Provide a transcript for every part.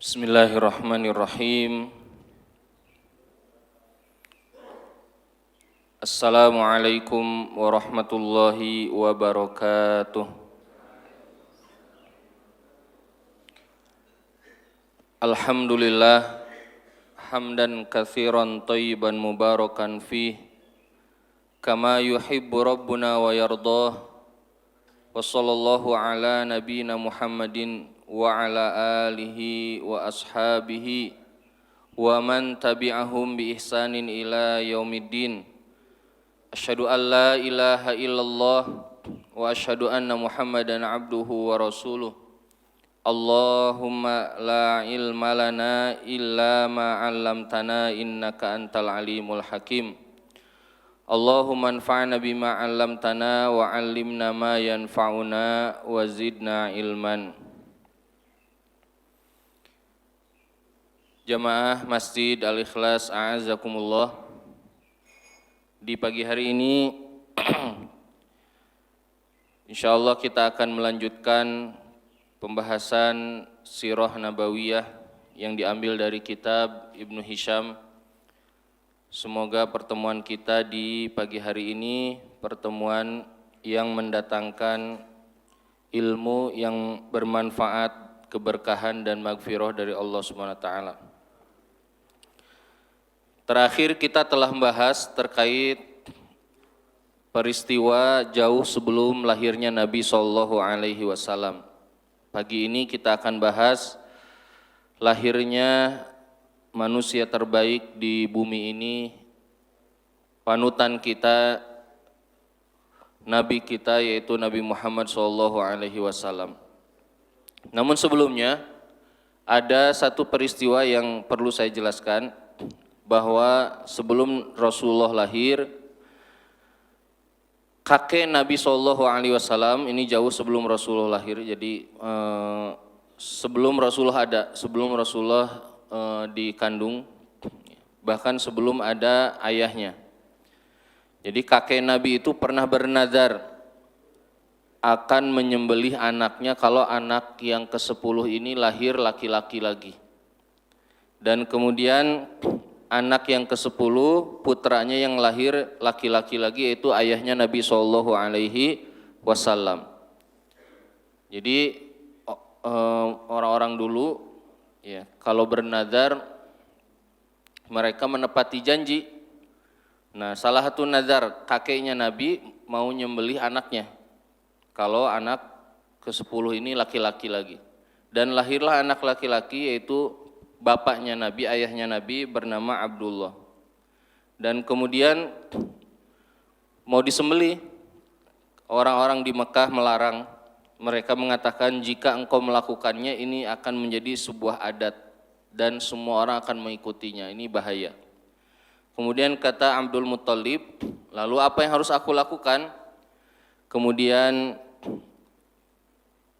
Bismillahirrahmanirrahim. Assalamualaikum warahmatullahi wabarakatuh. Alhamdulillah hamdan katsiran thayyiban mubarakan fih kama yuhibbu rabbuna wa yardah. Wa sallallahu ala nabiyyina Muhammadin wa ala alihi wa ashabihi wa man tabi'ahum bi ihsanin ila yaumiddin. Asyhadu an la ilaha illallah wa asyhadu anna Muhammadan abduhu wa rasuluh. Allahumma la ilma lana illa ma 'allamtana innaka antal alimul hakim. Allahumma anfa'na bima 'allamtana wa 'allimna ma yanfa'una wa zidna ilman. Jamaah Masjid Al-Ikhlas a'azakumullah. Di pagi hari ini insyaallah kita akan melanjutkan pembahasan Sirah Nabawiyah yang diambil dari kitab Ibnu Hisham. Semoga pertemuan kita di pagi hari ini pertemuan yang mendatangkan ilmu yang bermanfaat, keberkahan dan maghfirah dari Allah Subhanahu wa taala. Terakhir kita telah membahas terkait peristiwa jauh sebelum lahirnya Nabi sallallahu alaihi wasallam. Pagi ini kita akan bahas lahirnya manusia terbaik di bumi ini, panutan kita, Nabi kita yaitu Nabi Muhammad SAW. Namun sebelumnya ada satu peristiwa yang perlu saya jelaskan, bahwa sebelum Rasulullah lahir, kakek Nabi SAW, ini jauh sebelum Rasulullah lahir, jadi sebelum Rasulullah dikandung, bahkan sebelum ada ayahnya. Jadi kakek Nabi itu pernah bernazar akan menyembelih anaknya kalau anak yang ke-10 ini lahir laki-laki lagi. Dan kemudian anak yang ke-10 putranya yang lahir laki-laki lagi, yaitu ayahnya Nabi SAW. Jadi orang-orang dulu ya, kalau bernazar mereka menepati janji. Nah, salah satu nazar kakeknya Nabi mau nyembelih anaknya kalau anak ke-10 ini laki-laki lagi. Dan lahirlah anak laki-laki, yaitu bapaknya Nabi, ayahnya Nabi, bernama Abdullah. Dan kemudian mau disembelih, orang-orang di Mekah melarang. Mereka mengatakan jika engkau melakukannya ini akan menjadi sebuah adat dan semua orang akan mengikutinya, ini bahaya. Kemudian kata Abdul Muttalib, lalu apa yang harus aku lakukan? Kemudian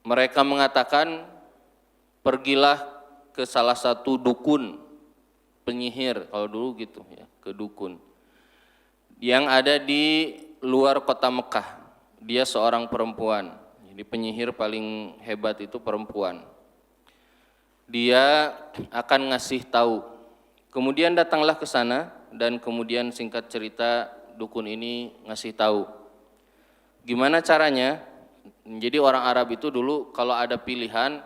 mereka mengatakan, pergilah ke salah satu dukun, penyihir kalau dulu gitu ya, ke dukun yang ada di luar kota Mekah. Dia seorang perempuan. Jadi penyihir paling hebat itu perempuan. Dia akan ngasih tahu. Kemudian datanglah ke sana dan kemudian singkat cerita dukun ini ngasih tahu. Gimana caranya? Jadi orang Arab itu dulu kalau ada pilihan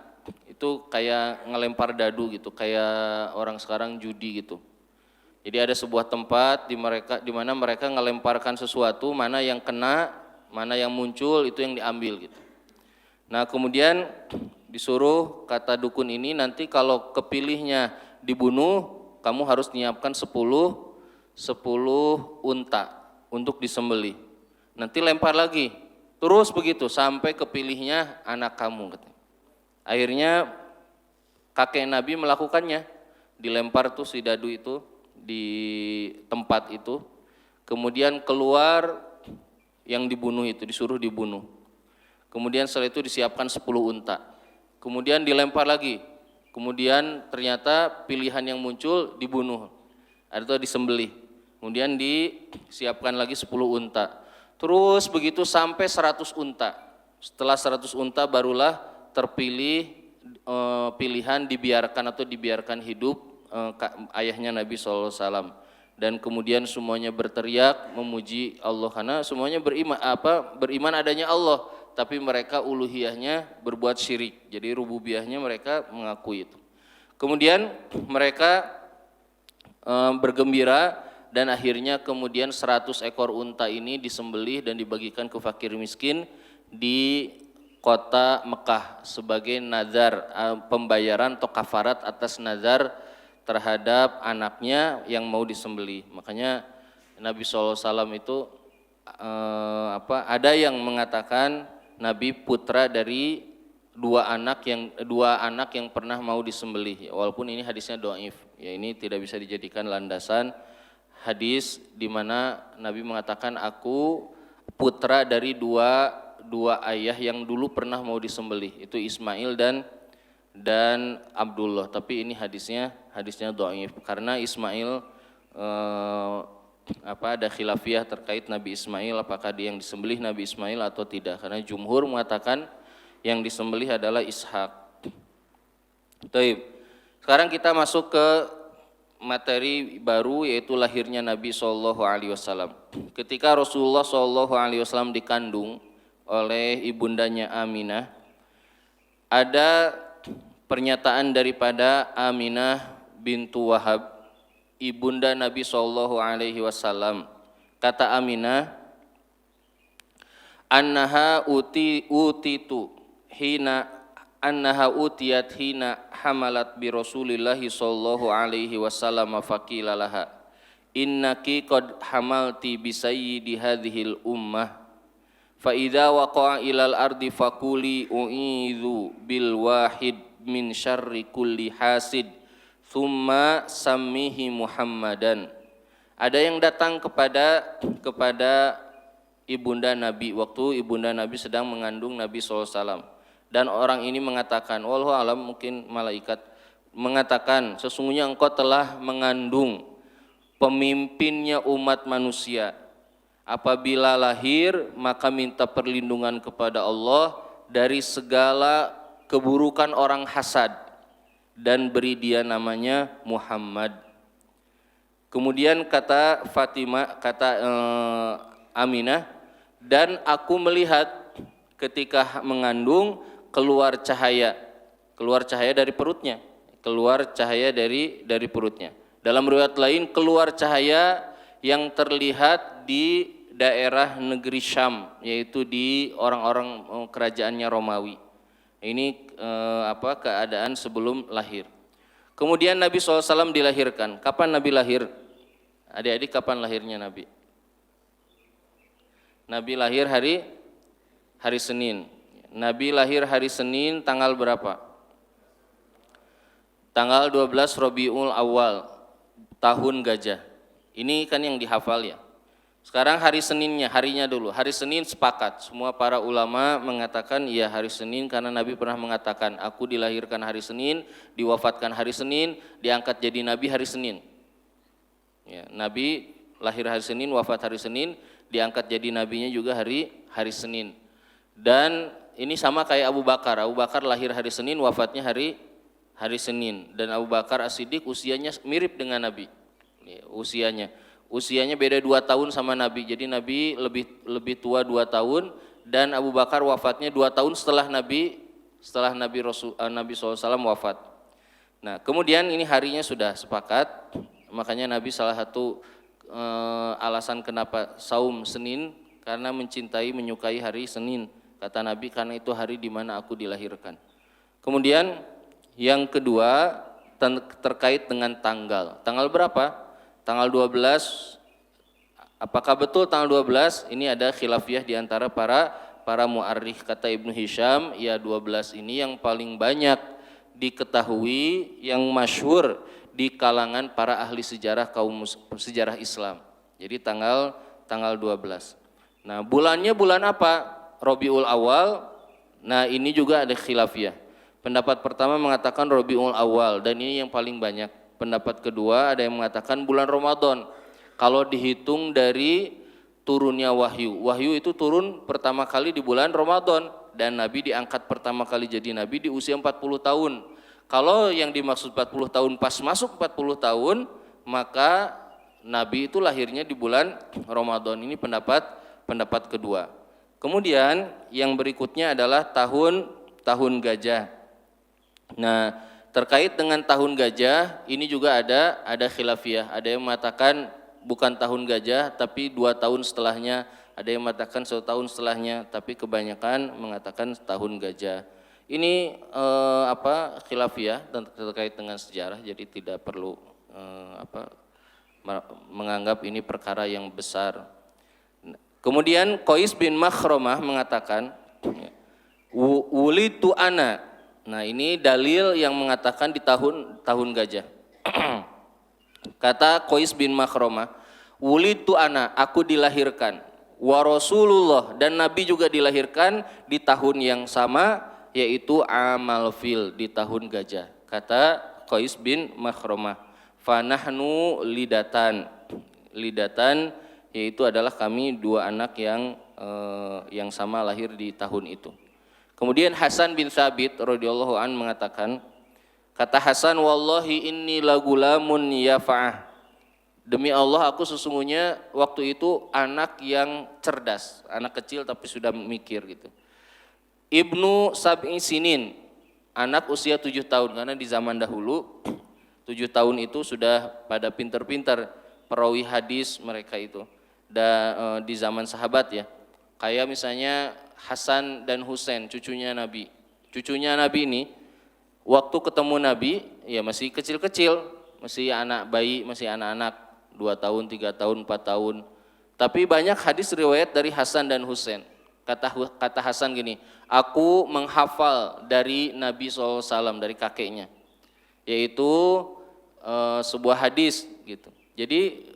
itu kayak ngelempar dadu gitu, kayak orang sekarang judi gitu. Jadi ada sebuah tempat di mana mereka ngelemparkan sesuatu, mana yang kena, mana yang muncul itu yang diambil gitu. Nah, kemudian disuruh kata dukun ini, nanti kalau kepilihnya dibunuh, kamu harus menyiapkan 10 unta untuk disembelih. Nanti lempar lagi, terus begitu sampai kepilihnya anak kamu. Akhirnya kakek Nabi melakukannya, dilempar tuh si dadu itu di tempat itu, kemudian keluar yang dibunuh itu, disuruh dibunuh. Kemudian setelah itu disiapkan 10 unta. Kemudian dilempar lagi. Kemudian ternyata pilihan yang muncul dibunuh atau disembelih. Kemudian disiapkan lagi 10 unta. Terus begitu sampai 100 unta. Setelah 100 unta barulah terpilih pilihan dibiarkan atau dibiarkan hidup ayahnya Nabi SAW. Dan kemudian semuanya berteriak memuji Allah karena semuanya beriman adanya Allah, tapi mereka uluhiyahnya berbuat syirik. Jadi rububiyahnya mereka mengakui itu. Kemudian mereka bergembira dan akhirnya kemudian 100 ekor unta ini disembelih dan dibagikan ke fakir miskin di kota Mekah sebagai nazar, pembayaran atau kafarat atas nazar terhadap anaknya yang mau disembelih. Makanya Nabi SAW itu ada yang mengatakan Nabi putra dari dua anak yang pernah mau disembelih. Walaupun ini hadisnya dhaif, ya ini tidak bisa dijadikan landasan hadis di mana Nabi mengatakan aku putra dari dua ayah yang dulu pernah mau disembelih, itu Ismail dan Abdullah. Tapi ini hadisnya dhaif karena Ismail ada khilafiyah terkait Nabi Ismail, apakah dia yang disembelih Nabi Ismail atau tidak, karena jumhur mengatakan yang disembelih adalah Ishak. Baik. Sekarang kita masuk ke materi baru, yaitu lahirnya Nabi SAW. Ketika Rasulullah SAW dikandung oleh ibundanya Aminah, ada pernyataan daripada Aminah bintu Wahab, ibunda Nabi SAW. Kata Aminah, annaha utiyat hina hamalat bi Rasulillahi sallallahu alaihi wasallam faqila laha innaki qad hamalti bi sayyidi hadhil ummah fa idza waqa'a ilal ardi faquli u'idzu bil wahid min syarri kulli hasid thumma sammihi Muhammadan. Ada yang datang kepada ibunda Nabi waktu ibunda Nabi sedang mengandung Nabi SAW, dan orang ini mengatakan, wallahu alam, mungkin malaikat mengatakan, sesungguhnya engkau telah mengandung pemimpinnya umat manusia. Apabila lahir maka minta perlindungan kepada Allah dari segala keburukan orang hasad dan beri dia namanya Muhammad. Kemudian kata Aminah, dan aku melihat ketika mengandung keluar cahaya dari perutnya, Dalam riwayat lain keluar cahaya yang terlihat di daerah negeri Syam, yaitu di orang-orang kerajaannya Romawi. Ini keadaan sebelum lahir. Kemudian Nabi SAW dilahirkan. Kapan Nabi lahir? Adik-adik, kapan lahirnya Nabi? Nabi lahir hari Senin. Nabi lahir hari Senin tanggal berapa? Tanggal 12 Rabiul Awal, tahun gajah. Ini kan yang dihafal ya. Sekarang hari Seninnya, harinya dulu. Hari Senin sepakat, semua para ulama mengatakan ya hari Senin, karena Nabi pernah mengatakan, aku dilahirkan hari Senin, diwafatkan hari Senin, diangkat jadi Nabi hari Senin. Ya, Nabi lahir hari Senin, wafat hari Senin, diangkat jadi nabinya juga hari Senin. Dan ini sama kayak Abu Bakar. Abu Bakar lahir hari Senin, wafatnya hari Senin. Dan Abu Bakar As-Siddiq usianya mirip dengan Nabi. Ya, usianya beda 2 tahun sama Nabi. Jadi Nabi lebih tua 2 tahun, dan Abu Bakar wafatnya 2 tahun setelah Nabi SAW wafat. Nah, kemudian ini harinya sudah sepakat. Makanya Nabi salah satu alasan kenapa saum Senin, karena menyukai hari Senin. Kata Nabi, karena itu hari di mana aku dilahirkan. Kemudian yang kedua terkait dengan tanggal. Tanggal berapa? Tanggal 12. Apakah betul tanggal 12? Ini ada khilafiyah di antara para mu'arrikh. Kata Ibnu Hisham, ya 12 ini yang paling banyak diketahui, yang masyhur di kalangan para ahli sejarah sejarah Islam. Jadi tanggal 12. Nah, bulannya bulan apa? Rabiul Awal. Nah, ini juga ada khilafiyah. Pendapat pertama mengatakan Rabiul Awal, dan ini yang paling banyak. Pendapat kedua ada yang mengatakan bulan Ramadan. Kalau dihitung dari turunnya wahyu. Wahyu itu turun pertama kali di bulan Ramadan. dan Nabi diangkat pertama kali jadi Nabi di usia 40 tahun. Kalau yang dimaksud 40 tahun pas masuk 40 tahun, maka Nabi itu lahirnya di bulan Ramadan. Ini pendapat kedua. Kemudian yang berikutnya adalah tahun gajah. Nah, terkait dengan tahun gajah ini juga ada khilafiyah. Ada yang mengatakan bukan tahun gajah tapi 2 tahun setelahnya, ada yang mengatakan 1 tahun setelahnya, tapi kebanyakan mengatakan tahun gajah. Ini khilafiyah terkait dengan sejarah, jadi tidak perlu menganggap ini perkara yang besar. Kemudian Qais bin Makhromah mengatakan wulitu ana. Nah, ini dalil yang mengatakan di tahun gajah. Kata Qais bin Makhromah, wulitu ana, aku dilahirkan, wa Rasulullah, dan Nabi juga dilahirkan di tahun yang sama, yaitu amal fil, di tahun gajah. Kata Qais bin Makhromah, fanahnu lidatan, yaitu adalah kami 2 anak yang sama lahir di tahun itu. Kemudian Hasan bin Thabit radhiyallahu an mengatakan, kata Hasan, wallahi inni lagulamun yafa'ah, demi Allah aku sesungguhnya waktu itu anak yang cerdas, anak kecil tapi sudah mikir gitu. Ibnu sab'i sinin, anak usia 7 tahun, karena di zaman dahulu 7 tahun itu sudah pada pintar-pintar perawi hadis mereka itu. Dan di zaman sahabat ya, kayak misalnya Hasan dan Husain, cucunya Nabi. Cucunya Nabi ini waktu ketemu Nabi ya masih kecil-kecil, masih anak bayi, masih anak-anak 2 tahun, 3 tahun, 4 tahun. Tapi banyak hadis riwayat dari Hasan dan Husain. Kata Hasan gini, aku menghafal dari Nabi SAW, dari kakeknya, yaitu sebuah hadis gitu. Jadi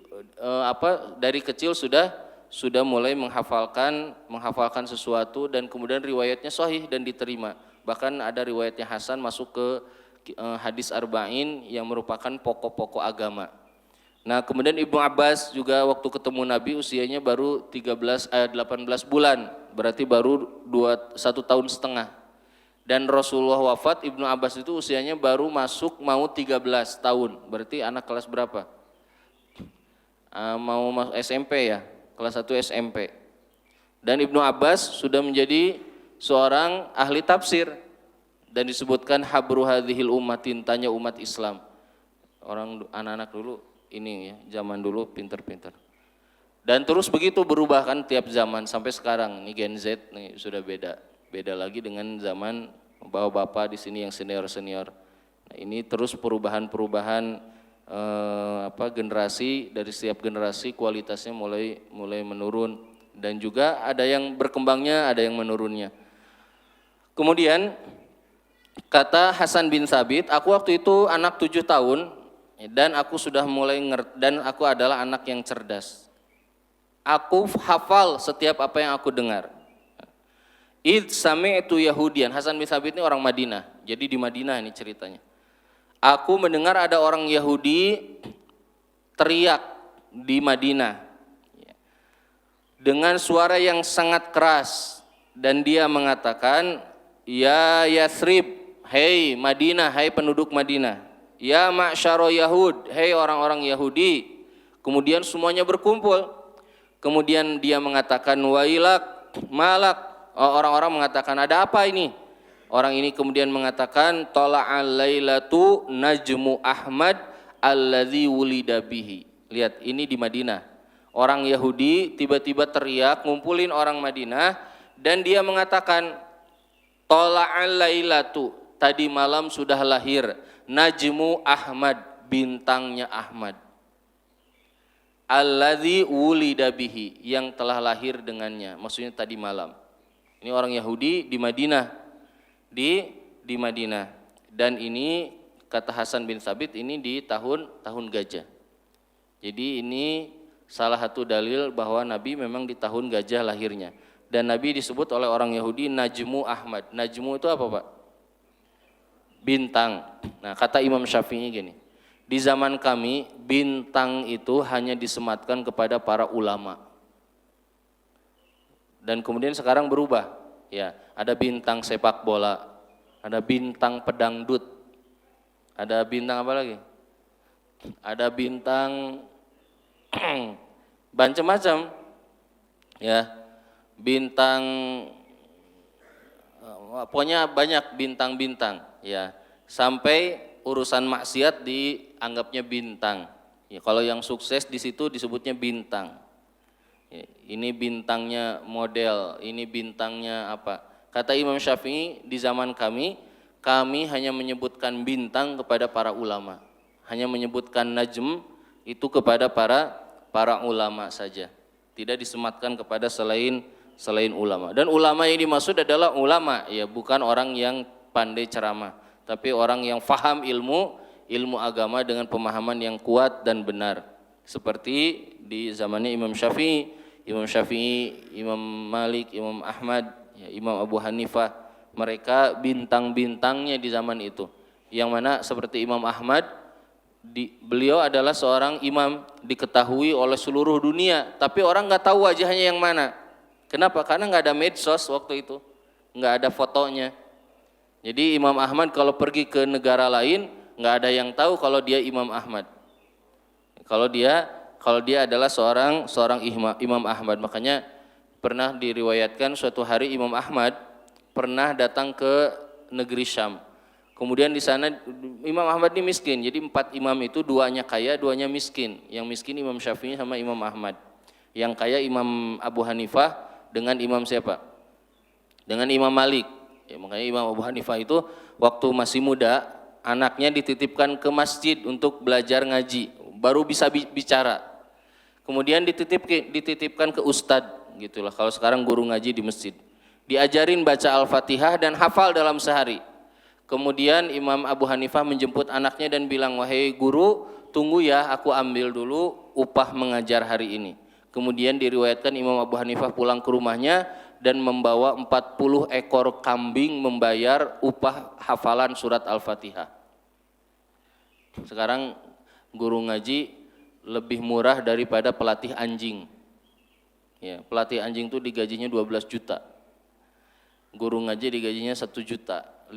dari kecil sudah mulai menghafalkan sesuatu, dan kemudian riwayatnya sahih dan diterima. Bahkan ada riwayatnya Hasan masuk ke hadis arba'in yang merupakan pokok-pokok agama. Nah, kemudian Ibnu Abbas juga waktu ketemu Nabi usianya baru 18 bulan, berarti baru 1 tahun setengah. Dan Rasulullah wafat, Ibnu Abbas itu usianya baru mau 13 tahun, berarti anak kelas berapa? Mau masuk SMP ya, kelas 1 SMP. Dan Ibnu Abbas sudah menjadi seorang ahli tafsir dan disebutkan habru hadhil ummatin, tanya umat Islam. Orang anak-anak dulu ini ya, zaman dulu pinter-pinter. Dan terus begitu berubah kan tiap zaman sampai sekarang. Ini Gen Z nih sudah beda lagi dengan zaman bapak-bapak di sini yang senior-senior. Nah, ini terus perubahan generasi, dari setiap generasi kualitasnya mulai menurun, dan juga ada yang berkembangnya, ada yang menurunnya. Kemudian kata Hasan bin Thabit, aku waktu itu anak 7 tahun dan aku sudah mulai dan aku adalah anak yang cerdas. Aku hafal setiap apa yang aku dengar. Id sami'tu Yahudian. Hasan bin Thabit ini orang Madinah. Jadi di Madinah ini ceritanya. Aku mendengar ada orang Yahudi teriak di Madinah dengan suara yang sangat keras, dan dia mengatakan, ya Yathrib, hei Madinah, hai penduduk Madinah, ya ma'syaro Yahud, hei orang-orang Yahudi. Kemudian semuanya berkumpul. Kemudian dia mengatakan, wailak malak, orang-orang mengatakan, ada apa ini? Orang ini kemudian mengatakan, tala'al lailatu najmu Ahmad alladzi wulida bihi. Lihat, ini di Madinah. Orang Yahudi tiba-tiba teriak, ngumpulin orang Madinah, dan dia mengatakan, tala'al lailatu, tadi malam sudah lahir najmu Ahmad, bintangnya Ahmad. Alladzi wulida bihi, yang telah lahir dengannya. Maksudnya tadi malam. Ini orang Yahudi di Madinah. Di Madinah, dan ini kata Hasan bin Thabit ini di tahun gajah. Jadi ini salah satu dalil bahwa Nabi memang di tahun gajah lahirnya, dan Nabi disebut oleh orang Yahudi Najmu Ahmad. Najmu itu apa Pak? Bintang. Nah, kata Imam Syafi'i gini, di zaman kami bintang itu hanya disematkan kepada para ulama, dan kemudian sekarang berubah. Ya, ada bintang sepak bola, ada bintang pedangdut, ada bintang apa lagi? Ada bintang macam-macam. Ya, bintang, pokoknya banyak bintang-bintang. Ya, sampai urusan maksiat dianggapnya bintang. Ya, kalau yang sukses di situ disebutnya bintang. Ya, ini bintangnya model, ini bintangnya apa. Kata Imam Syafi'i, di zaman kami hanya menyebutkan bintang kepada para ulama. Hanya menyebutkan najm itu kepada para ulama saja. Tidak disematkan kepada selain ulama. Dan ulama yang dimaksud adalah ulama, ya bukan orang yang pandai ceramah, tapi orang yang faham ilmu agama dengan pemahaman yang kuat dan benar. Seperti di zamannya Imam Syafi'i, Imam Malik, Imam Ahmad, ya, Imam Abu Hanifah, mereka bintang-bintangnya di zaman itu. Yang mana seperti Imam Ahmad, beliau adalah seorang imam diketahui oleh seluruh dunia, tapi orang nggak tahu wajahnya yang mana. Kenapa? Karena nggak ada medsos waktu itu, nggak ada fotonya. Jadi Imam Ahmad kalau pergi ke negara lain nggak ada yang tahu kalau dia Imam Ahmad. Kalau dia adalah seorang Imam Ahmad. Makanya pernah diriwayatkan suatu hari Imam Ahmad pernah datang ke negeri Syam. Kemudian di sana Imam Ahmad ini miskin. Jadi 4 imam itu, 2-nya kaya, 2-nya miskin. Yang miskin Imam Syafi'i sama Imam Ahmad. Yang kaya Imam Abu Hanifah dengan Imam siapa? Dengan Imam Malik. Ya, makanya Imam Abu Hanifah itu waktu masih muda, anaknya dititipkan ke masjid untuk belajar ngaji, baru bisa bicara. Kemudian dititipkan ke ustadz, gitulah. Kalau sekarang guru ngaji di masjid. Diajarin baca Al-Fatihah dan hafal dalam sehari. Kemudian Imam Abu Hanifah menjemput anaknya dan bilang, wahai guru, tunggu ya, aku ambil dulu upah mengajar hari ini. Kemudian diriwayatkan Imam Abu Hanifah pulang ke rumahnya dan membawa 40 ekor kambing membayar upah hafalan surat Al-Fatihah. Sekarang guru ngaji lebih murah daripada pelatih anjing. Ya, pelatih anjing itu digajinya 12 juta. Guru ngaji digajinya 1.500.000.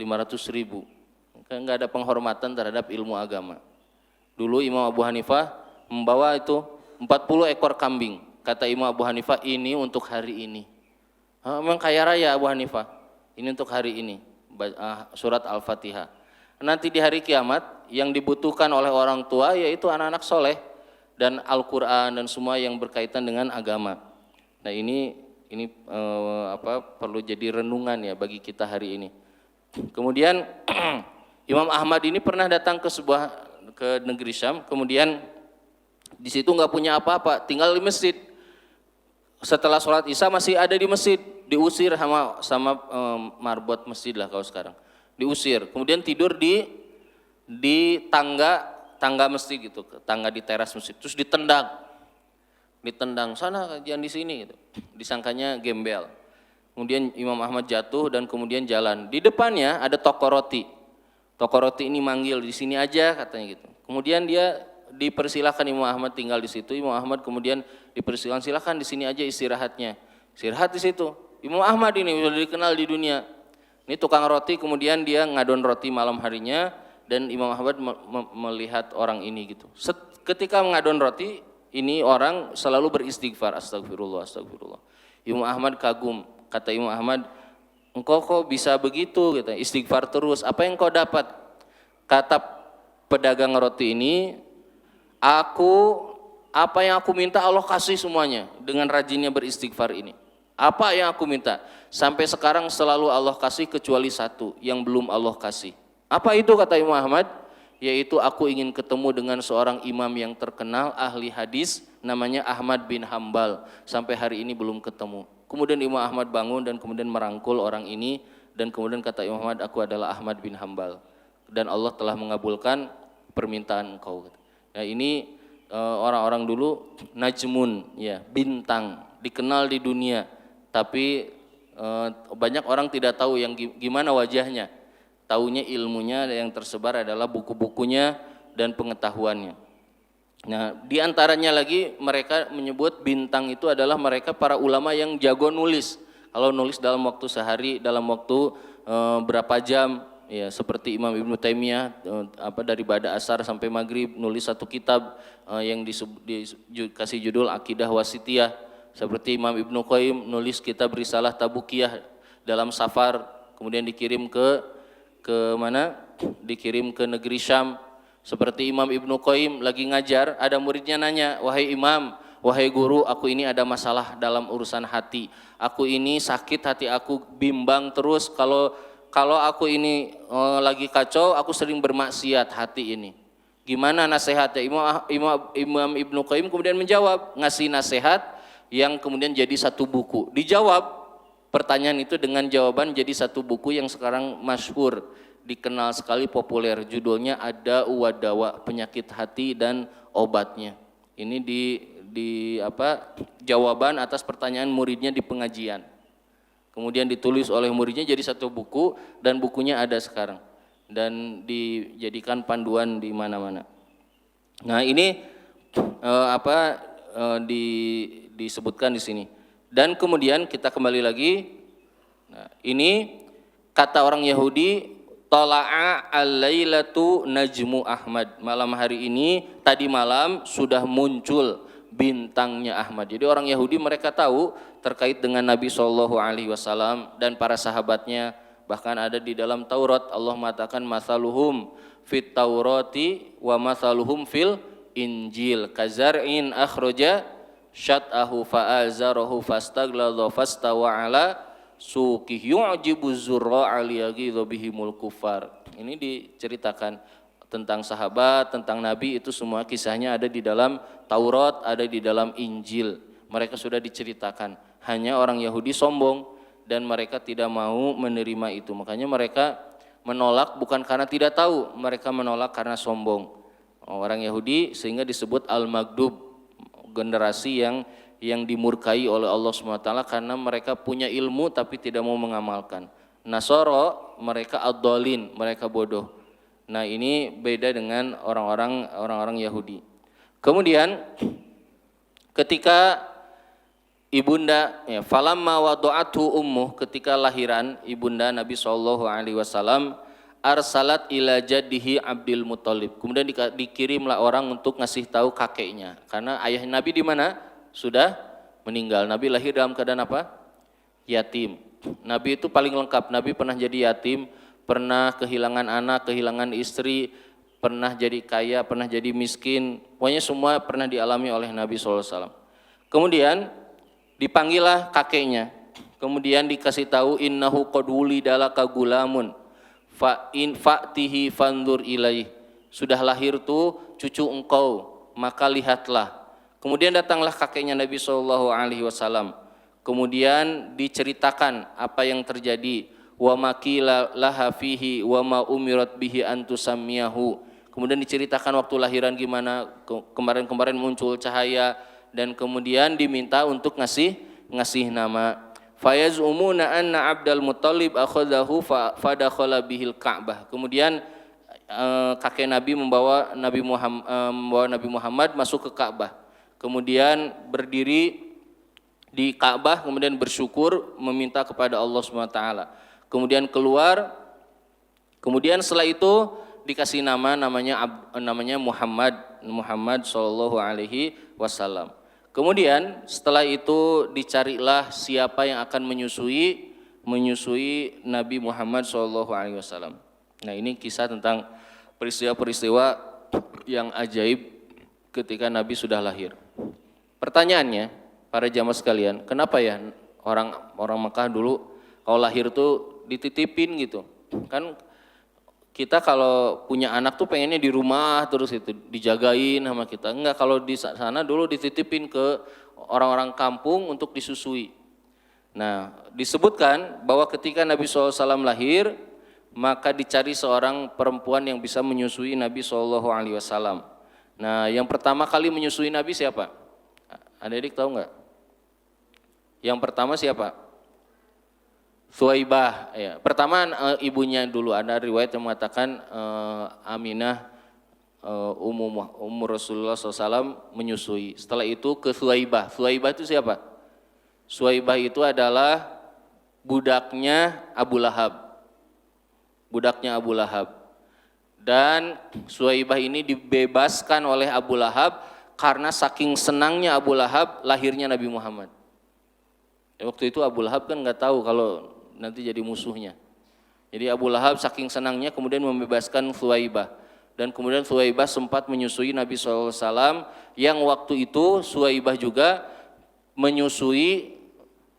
Kan nggak ada penghormatan terhadap ilmu agama. Dulu Imam Abu Hanifah membawa itu 40 ekor kambing. Kata Imam Abu Hanifah, ini untuk hari ini. Memang kaya raya Abu Hanifah. Ini untuk hari ini, surat Al-Fatihah. Nanti di hari kiamat yang dibutuhkan oleh orang tua yaitu anak-anak soleh dan Al-Quran dan semua yang berkaitan dengan agama. Nah ini perlu jadi renungan ya bagi kita hari ini. Kemudian Imam Ahmad ini pernah datang ke negeri Syam, kemudian di situ nggak punya apa-apa, tinggal di masjid. Setelah sholat Isya masih ada di masjid, diusir sama marbot masjid lah kalau sekarang, diusir. Kemudian tidur di tangga masjid gitu, tangga di teras masjid, terus ditendang sana kajian di sini gitu. Disangkanya gembel. Kemudian Imam Ahmad jatuh dan kemudian jalan. Di depannya ada toko roti. Toko roti ini manggil, di sini aja katanya gitu. Kemudian dia dipersilakan Imam Ahmad tinggal di situ. Imam Ahmad kemudian dipersilakan, silakan di sini aja istirahatnya. Istirahat di situ. Imam Ahmad ini sudah dikenal di dunia. Ini tukang roti, kemudian dia ngadon roti malam harinya dan Imam Ahmad melihat orang ini gitu. Ketika mengadon roti, ini orang selalu beristighfar, astagfirullah, astagfirullah. Imam Ahmad kagum, kata Imam Ahmad, engkau kok bisa begitu? Gitu. Istighfar terus, apa yang kau dapat? Kata pedagang roti ini, apa yang aku minta Allah kasih semuanya dengan rajinnya beristighfar ini. Apa yang aku minta? Sampai sekarang selalu Allah kasih kecuali satu yang belum Allah kasih. Apa itu kata Imam Ahmad? Yaitu aku ingin ketemu dengan seorang imam yang terkenal ahli hadis namanya Ahmad bin Hambal. Sampai hari ini belum ketemu. Kemudian Imam Ahmad bangun dan kemudian merangkul orang ini dan kemudian kata Imam Ahmad, aku adalah Ahmad bin Hambal dan Allah telah mengabulkan permintaan engkau. Nah ini orang-orang dulu najmun, ya bintang, dikenal di dunia, tapi banyak orang tidak tahu yang gimana wajahnya. Taunya ilmunya yang tersebar adalah buku-bukunya dan pengetahuannya. Nah, di antaranya lagi mereka menyebut bintang itu adalah mereka para ulama yang jago nulis. Kalau nulis dalam waktu sehari, dalam waktu berapa jam, ya seperti Imam Ibnu Taimiyah dari ba'da asar sampai maghrib nulis satu kitab yang dikasih judul Aqidah Wasitiyah. Seperti Imam Ibnu Qayyim nulis kitab Risalah Tabukiyah dalam safar, kemudian dikirim ke mana? Dikirim ke negeri Syam. Seperti Imam Ibnu Qayyim lagi ngajar, ada muridnya nanya, "Wahai Imam, wahai guru, aku ini ada masalah dalam urusan hati. Aku ini sakit, hati aku bimbang terus. Kalau aku ini lagi kacau, aku sering bermaksiat hati ini. Gimana nasihatnya?" Imam Ibnu Qayyim kemudian menjawab, ngasih nasihat yang kemudian jadi satu buku. Dijawab pertanyaan itu dengan jawaban jadi satu buku yang sekarang masyhur, dikenal sekali, populer. Judulnya Ada Wadawa, Penyakit Hati dan Obatnya. Ini jawaban atas pertanyaan muridnya di pengajian. Kemudian ditulis oleh muridnya jadi satu buku, dan bukunya ada sekarang dan dijadikan panduan di mana-mana. Nah, ini disebutkan di sini. Dan kemudian kita kembali lagi. Nah, ini kata orang Yahudi, tala'a al-lailatu najmu Ahmad. Malam hari ini, tadi malam sudah muncul bintangnya Ahmad. Jadi orang Yahudi mereka tahu terkait dengan Nabi SAW dan para sahabatnya. Bahkan ada di dalam Taurat Allah mengatakan mathaluhum fit Taurati wa mathaluhum fil Injil kazar'in akhraja syat'ahu fa'azarahu fastagladha fastawa ala suqih yu'jibu zurra'a liyaghidha bihimul kufar. Ini diceritakan tentang sahabat, tentang Nabi, itu semua kisahnya ada di dalam Taurat, ada di dalam Injil. Mereka sudah diceritakan. Hanya orang Yahudi sombong dan mereka tidak mau menerima itu. Makanya mereka menolak bukan karena tidak tahu, mereka menolak karena sombong. Orang Yahudi sehingga disebut al-maghdub, generasi yang dimurkai oleh Allah SWT karena mereka punya ilmu tapi tidak mau mengamalkan. Nasoro mereka ad-dhalin, mereka bodoh. Nah, ini beda dengan orang-orang Yahudi. Kemudian ketika ibunda falamma wada'athu ummuh, ketika lahiran ibunda Nabi SAW, arsalat ila jaddihi Abdul Muthalib. Kemudian dikirimlah orang untuk ngasih tahu kakeknya. Karena ayah Nabi di mana? Sudah meninggal. Nabi lahir dalam keadaan apa? Yatim. Nabi itu paling lengkap. Nabi pernah jadi yatim, pernah kehilangan anak, kehilangan istri, pernah jadi kaya, pernah jadi miskin. Pokoknya semua pernah dialami oleh Nabi SAW. Kemudian dipanggillah kakeknya. Kemudian dikasih tahu innahu qad wulidalaka gulamun fa'tihi fandur ilaih. Sudah lahir tuh cucu engkau, maka lihatlah. Kemudian datanglah kakeknya Nabi SAW. Kemudian diceritakan apa yang terjadi. Wa makila laha fihi wa ma umirat bihi antusammiyahu. Kemudian diceritakan waktu lahiran gimana, kemarin muncul cahaya, dan kemudian diminta untuk ngasih nama. Fayazumuna anna Abdul Muthalib akhadahu fadakhala bihil Ka'bah. Kemudian kakek Nabi membawa Nabi Muhammad masuk ke Ka'bah. Kemudian berdiri di Ka'bah, kemudian bersyukur meminta kepada Allah SWT. Kemudian keluar. Kemudian setelah itu dikasih namanya Muhammad sallallahu alaihi wasallam. Kemudian setelah itu dicarilah siapa yang akan menyusui Nabi Muhammad SAW. Nah, ini kisah tentang peristiwa-peristiwa yang ajaib ketika Nabi sudah lahir. Pertanyaannya, para jamaah sekalian, kenapa ya orang Mekah dulu kalau lahir tuh dititipin gitu? Kan kita kalau punya anak tuh pengennya di rumah terus itu dijagain sama kita. Enggak, kalau di sana dulu dititipin ke orang-orang kampung untuk disusui. Nah, disebutkan bahwa ketika Nabi SAW lahir, maka dicari seorang perempuan yang bisa menyusui Nabi SAW. Nah, yang pertama kali menyusui Nabi siapa? Adik-adik tahu nggak? Yang pertama siapa? Thuwaibah, ya. Pertama ibunya dulu, ada riwayat yang mengatakan Aminah ummu Rasulullah SAW menyusui. Setelah itu ke Thuwaibah. Thuwaibah itu siapa? Thuwaibah itu adalah budaknya Abu Lahab. Budaknya Abu Lahab. Dan Suwaibah ini dibebaskan oleh Abu Lahab karena saking senangnya Abu Lahab lahirnya Nabi Muhammad. Waktu itu Abu Lahab kan nggak tahu kalau nanti jadi musuhnya. Jadi Abu Lahab saking senangnya kemudian membebaskan Suwaibah. Dan kemudian Suwaibah sempat menyusui Nabi SAW, yang waktu itu Suwaibah juga menyusui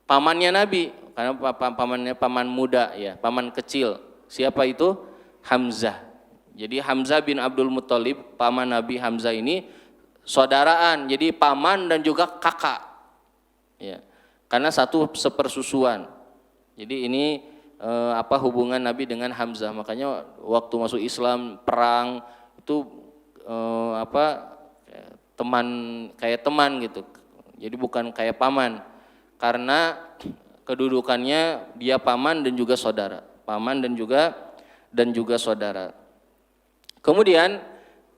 pamannya Nabi, karena pamannya paman muda ya, paman kecil. Siapa itu? Hamzah. Jadi Hamzah bin Abdul Muthalib, paman Nabi Hamzah ini saudaraan, jadi paman dan juga kakak. Ya. Karena satu sepersusuan. Jadi ini hubungan Nabi dengan Hamzah. Makanya waktu masuk Islam perang itu teman, kayak teman gitu. Jadi bukan kayak paman. Karena kedudukannya dia paman dan juga saudara. Paman dan juga saudara. Kemudian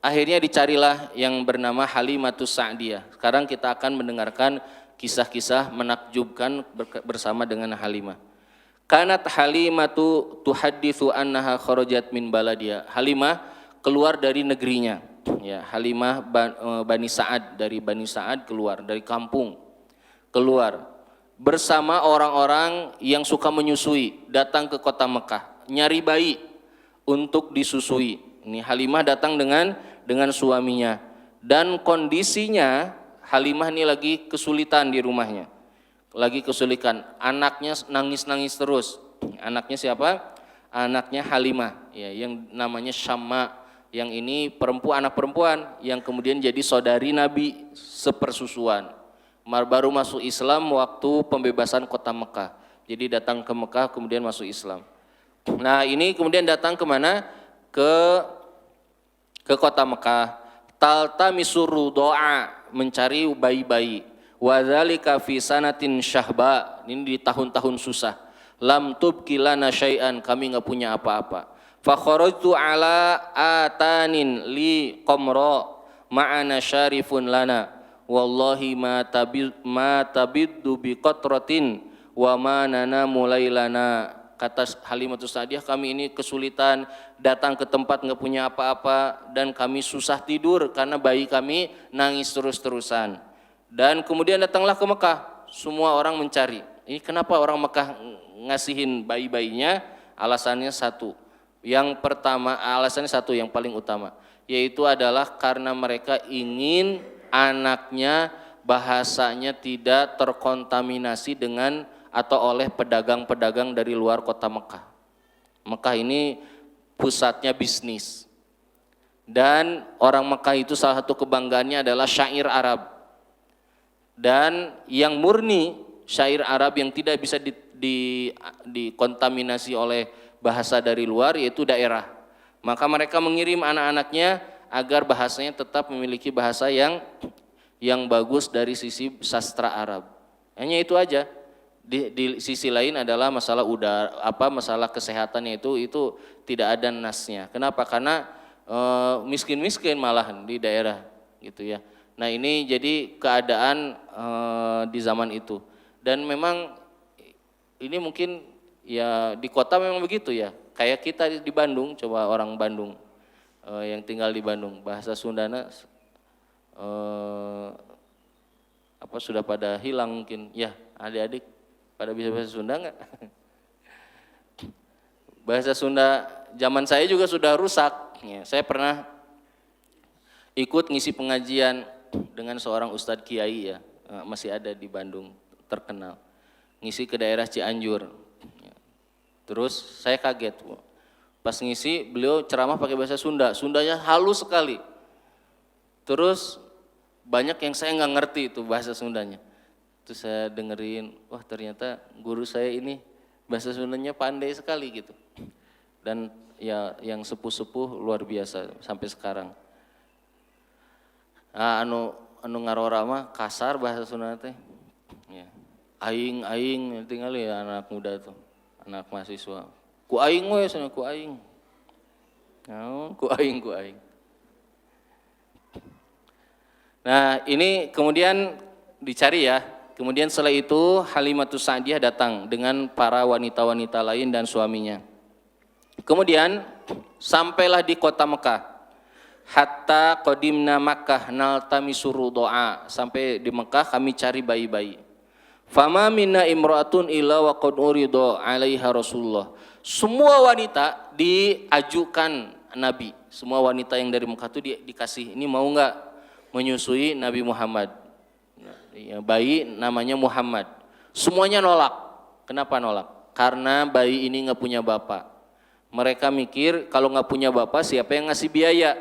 akhirnya dicarilah yang bernama Halimatus Sa'diyah. Sekarang kita akan mendengarkan kisah-kisah menakjubkan bersama dengan Halimah. Kanat Halimatu tuhadditsu annaha kharajat min baladiyah. Halimah keluar dari negerinya. Ya, Halimah Bani Sa'ad, dari Bani Sa'ad keluar dari kampung. Keluar bersama orang-orang yang suka menyusui, datang ke kota Mekah, nyari bayi untuk disusui. Ini Halimah datang dengan suaminya, dan kondisinya Halimah ini lagi kesulitan di rumahnya, lagi kesulitan, anaknya nangis-nangis terus. Anaknya siapa? Anaknya Halimah ya, yang namanya Syamma, yang ini anak perempuan yang kemudian jadi saudari Nabi sepersusuan, baru masuk Islam waktu pembebasan kota Mekah. Jadi datang ke Mekah kemudian masuk Islam. Nah ini kemudian datang kemana? Ke kota Mekah. Taltamisur rudoa, mencari bayi-bayi. Wadzalika fi sanatin syahba, ini di tahun-tahun susah. Lam tubqi lana syai'an, kami enggak punya apa-apa. Fa kharajtu ala atanin li qamra ma'ana syarifun lana. Wallahi ma tabiddu bi qatratin wa ma nanamu lailana. Kata Halimatus Sa'diyah, kami ini kesulitan, datang ke tempat nggak punya apa-apa, dan kami susah tidur karena bayi kami nangis terus-terusan. Dan kemudian datanglah ke Mekah, semua orang mencari. Ini kenapa orang Mekah ngasihin bayi-bayinya? Alasannya satu. Yang pertama, alasannya satu yang paling utama, yaitu adalah karena mereka ingin anaknya bahasanya tidak terkontaminasi dengan atau oleh pedagang-pedagang dari luar kota Mekah. Mekah ini pusatnya bisnis. Dan orang Mekah itu salah satu kebanggaannya adalah syair Arab. Dan yang murni syair Arab yang tidak bisa dikontaminasi oleh bahasa dari luar, yaitu daerah. Maka mereka mengirim anak-anaknya agar bahasanya tetap memiliki bahasa yang bagus dari sisi sastra Arab. Hanya itu aja. Di sisi lain adalah masalah masalah kesehatannya itu tidak ada nasnya. Kenapa? Karena miskin-miskin malah di daerah gitu ya. Nah ini jadi keadaan di zaman itu, dan memang ini mungkin ya di kota memang begitu ya. Kayak kita di Bandung, coba orang Bandung yang tinggal di Bandung, bahasa Sundana sudah pada hilang mungkin ya. Adik-adik pada bisa bahasa Sunda enggak? Bahasa Sunda zaman saya juga sudah rusak. Ya, saya pernah ikut ngisi pengajian dengan seorang ustadz kiai ya, masih ada di Bandung, terkenal. Ngisi ke daerah Cianjur. Ya. Terus saya kaget, pas ngisi beliau ceramah pakai bahasa Sunda, Sundanya halus sekali. Terus banyak yang saya nggak ngerti itu bahasa Sundanya. Terus saya dengerin, wah ternyata guru saya ini bahasa Sundanya pandai sekali gitu. Dan ya yang sepuh-sepuh luar biasa sampai sekarang. Nah, anu ngarora mah kasar bahasa Sunda teh. Ya. Aing tinggal ya anak muda tuh, anak mahasiswa. Ku aing we cenah ku aing. Naon ku aing. Nah, ini kemudian dicari ya. Kemudian setelah itu Halimatus Sa'diyah datang dengan para wanita-wanita lain dan suaminya. Kemudian sampailah di kota Mekah. Hatta qadimna Makkah naltamisu rudoa. Sampai di Mekah kami cari bayi-bayi. Fama minna imra'atun illa wa qad urido 'alaiha Rasulullah. Semua wanita diajukan Nabi. Semua wanita yang dari Mekah itu dikasih, ini mau enggak menyusui Nabi Muhammad? Ya, bayi namanya Muhammad. Semuanya nolak. Kenapa nolak? Karena bayi ini nggak punya bapak. Mereka mikir kalau nggak punya bapak siapa yang ngasih biaya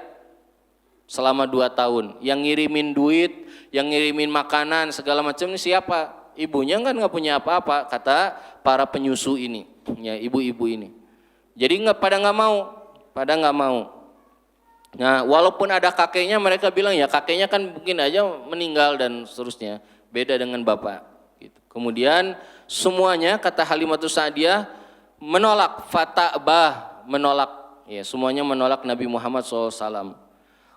selama 2 tahun? Yang ngirimin duit, yang ngirimin makanan segala macam ini siapa? Ibunya kan nggak punya apa-apa, kata para penyusu ini, ya ibu-ibu ini. Jadi pada nggak mau. Nah, walaupun ada kakeknya, mereka bilang ya kakeknya kan mungkin aja meninggal dan seterusnya, beda dengan bapak. Gitu. Kemudian semuanya kata Halimatus Sa'diyah menolak, fata'bah menolak, ya semuanya menolak Nabi Muhammad SAW.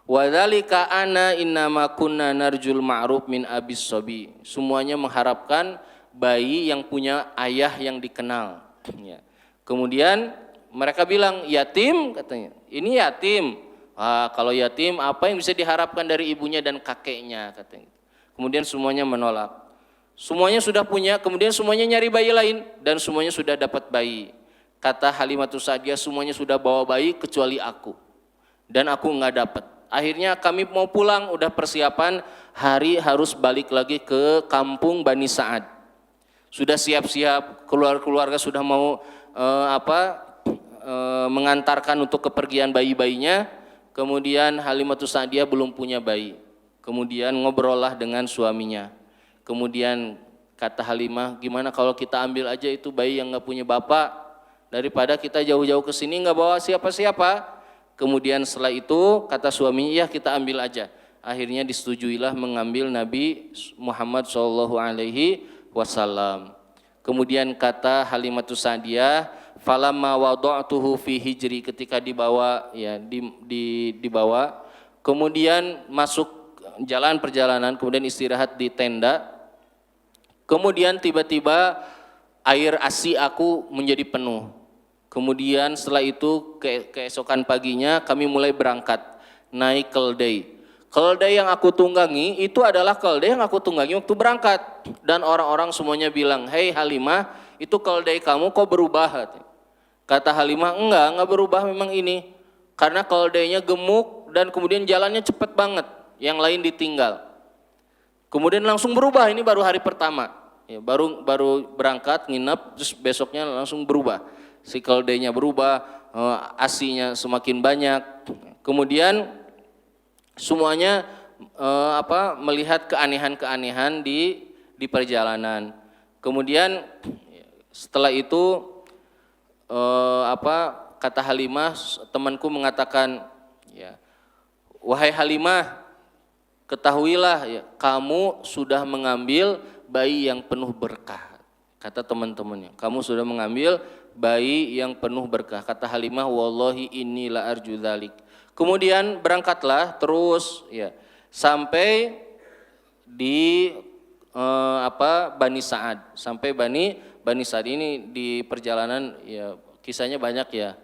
Wadzalika ana innama kunna narjul ma'ruf min abis sobi. Semuanya mengharapkan bayi yang punya ayah yang dikenal. Ya. Kemudian mereka bilang yatim, katanya. Ini yatim. Kalau yatim apa yang bisa diharapkan dari ibunya dan kakeknya, katanya. Kemudian semuanya menolak. Semuanya sudah punya, kemudian semuanya nyari bayi lain dan semuanya sudah dapat bayi. Kata Halimatus Sa'diyah, semuanya sudah bawa bayi kecuali aku. Dan aku enggak dapat. Akhirnya kami mau pulang, udah persiapan hari harus balik lagi ke kampung Bani Sa'ad. Sudah siap-siap, keluarga sudah mau mengantarkan untuk kepergian bayi-bayinya. Kemudian Halimatus Sa'diyah belum punya bayi. Kemudian ngobrollah dengan suaminya. Kemudian kata Halimah, gimana kalau kita ambil aja itu bayi yang nggak punya bapak, daripada kita jauh-jauh ke sini nggak bawa siapa-siapa. Kemudian setelah itu kata suaminya, ya kita ambil aja. Akhirnya disetujuilah mengambil Nabi Muhammad SAW. Kemudian kata Halimatus Sa'diyah, falamma wada'tuhu fi hijri, ketika dibawa, ya dibawa, kemudian masuk jalan perjalanan, kemudian istirahat di tenda. Kemudian tiba-tiba air ASI aku menjadi penuh. Kemudian setelah itu keesokan paginya kami mulai berangkat naik keldai. Keldai yang aku tunggangi itu adalah keldai yang aku tunggangi waktu berangkat. Dan orang-orang semuanya bilang, hei Halimah, itu keldai kamu kok berubah? Kata Halimah, enggak berubah memang ini. Karena keldainya gemuk dan kemudian jalannya cepat banget, yang lain ditinggal. Kemudian langsung berubah, ini baru hari pertama. Ya, baru berangkat, nginep, terus besoknya langsung berubah. Si keldainya berubah, asinya semakin banyak. Kemudian semuanya melihat keanehan-keanehan di perjalanan. Kemudian setelah itu kata Halimah, temanku mengatakan, ya, wahai Halimah, ketahuilah ya, kamu sudah mengambil bayi yang penuh berkah. Kata teman-temannya, kamu sudah mengambil bayi yang penuh berkah. Kata Halimah, wallahi inni la arju dzalik. Kemudian berangkatlah terus, ya, sampai di Bani Sa'ad. Sampai Bani Sa'ad ini di perjalanan, ya kisahnya banyak ya.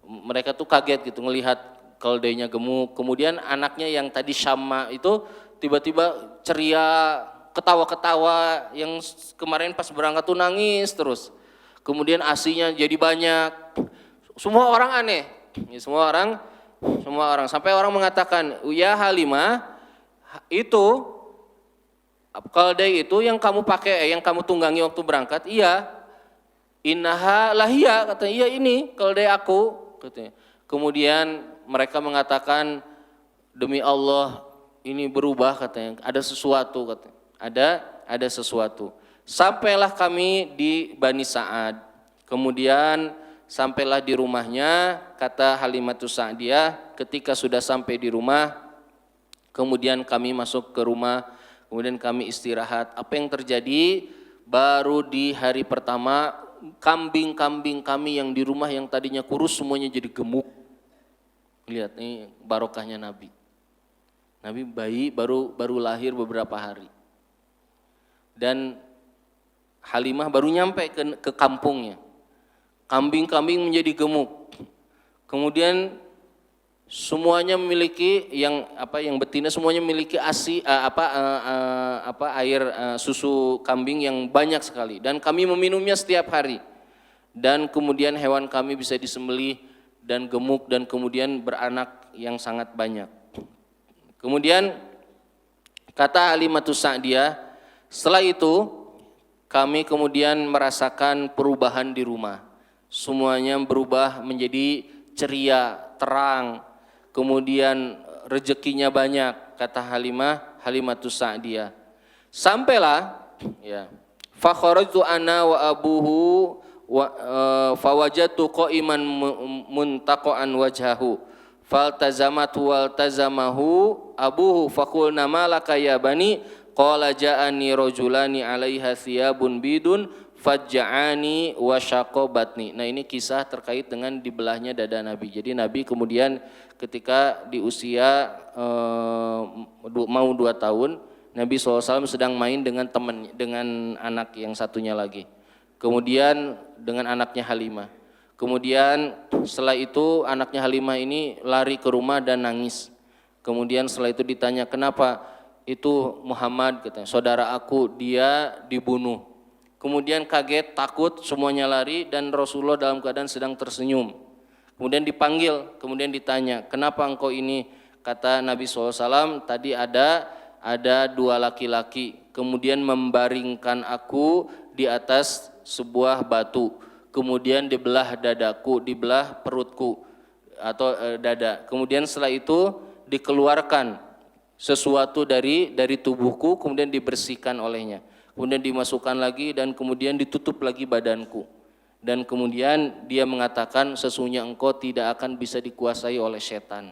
Mereka tuh kaget gitu ngelihat keldainya gemuk. Kemudian anaknya yang tadi Syamma itu tiba-tiba ceria, ketawa-ketawa, yang kemarin pas berangkat tuh nangis terus. Kemudian asinya jadi banyak. Semua orang aneh. Ya, semua orang sampai orang mengatakan, ya Halimah, itu keldai itu yang kamu pakai, yang kamu tunggangi waktu berangkat, iya. Innaha lahia, katanya, iya ini keldai aku, katanya. Kemudian mereka mengatakan, demi Allah ini berubah, katanya, ada sesuatu, katanya. Ada sesuatu. Sampailah kami di Bani Sa'ad. Kemudian sampailah di rumahnya, kata Halimatus Sa'diyah, ketika sudah sampai di rumah, kemudian kami masuk ke rumah, kemudian kami istirahat. Apa yang terjadi? Baru di hari pertama, kambing-kambing kami yang di rumah yang tadinya kurus semuanya jadi gemuk. Lihat nih barokahnya Nabi. Nabi bayi baru lahir beberapa hari. dan Halimah baru nyampe ke kampungnya. Kambing-kambing menjadi gemuk. Kemudian semuanya memiliki yang betina semuanya memiliki air susu kambing yang banyak sekali dan kami meminumnya setiap hari. Dan kemudian hewan kami bisa disembelih dan gemuk dan kemudian beranak yang sangat banyak. Kemudian kata Halimatus Sa'diyah, setelah itu kami kemudian merasakan perubahan di rumah. Semuanya berubah menjadi ceria, terang, kemudian rezekinya banyak, kata Halimatus Sa'diyah. Sampailah ya, fa kharajtu ana wa abuhu wa fawajatu qa'iman muntaqan wajhahu faltazamatu waltazamahu abuhu faqulna malaka ya bani qala ja'ani rajulani 'alaiha thiyabun bidun faj'ani wa syaqabatni. Nah, ini kisah terkait dengan dibelahnya dada Nabi. Jadi Nabi kemudian ketika di usia mau 2 tahun, Nabi SAW sedang main dengan teman, dengan anak yang satunya lagi. Kemudian dengan anaknya Halimah. Kemudian setelah itu anaknya Halimah ini lari ke rumah dan nangis. Kemudian setelah itu ditanya, kenapa? Itu Muhammad, katanya, saudara aku, dia dibunuh. Kemudian kaget, takut, semuanya lari dan Rasulullah dalam keadaan sedang tersenyum. Kemudian dipanggil, kemudian ditanya, kenapa engkau ini? Kata Nabi SAW, tadi ada 2 laki-laki, kemudian membaringkan aku di atas sebuah batu, kemudian dibelah dadaku, dibelah perutku atau dada. Kemudian setelah itu dikeluarkan sesuatu dari tubuhku, kemudian dibersihkan olehnya, kemudian dimasukkan lagi dan kemudian ditutup lagi badanku. Dan kemudian dia mengatakan, sesungguhnya engkau tidak akan bisa dikuasai oleh setan.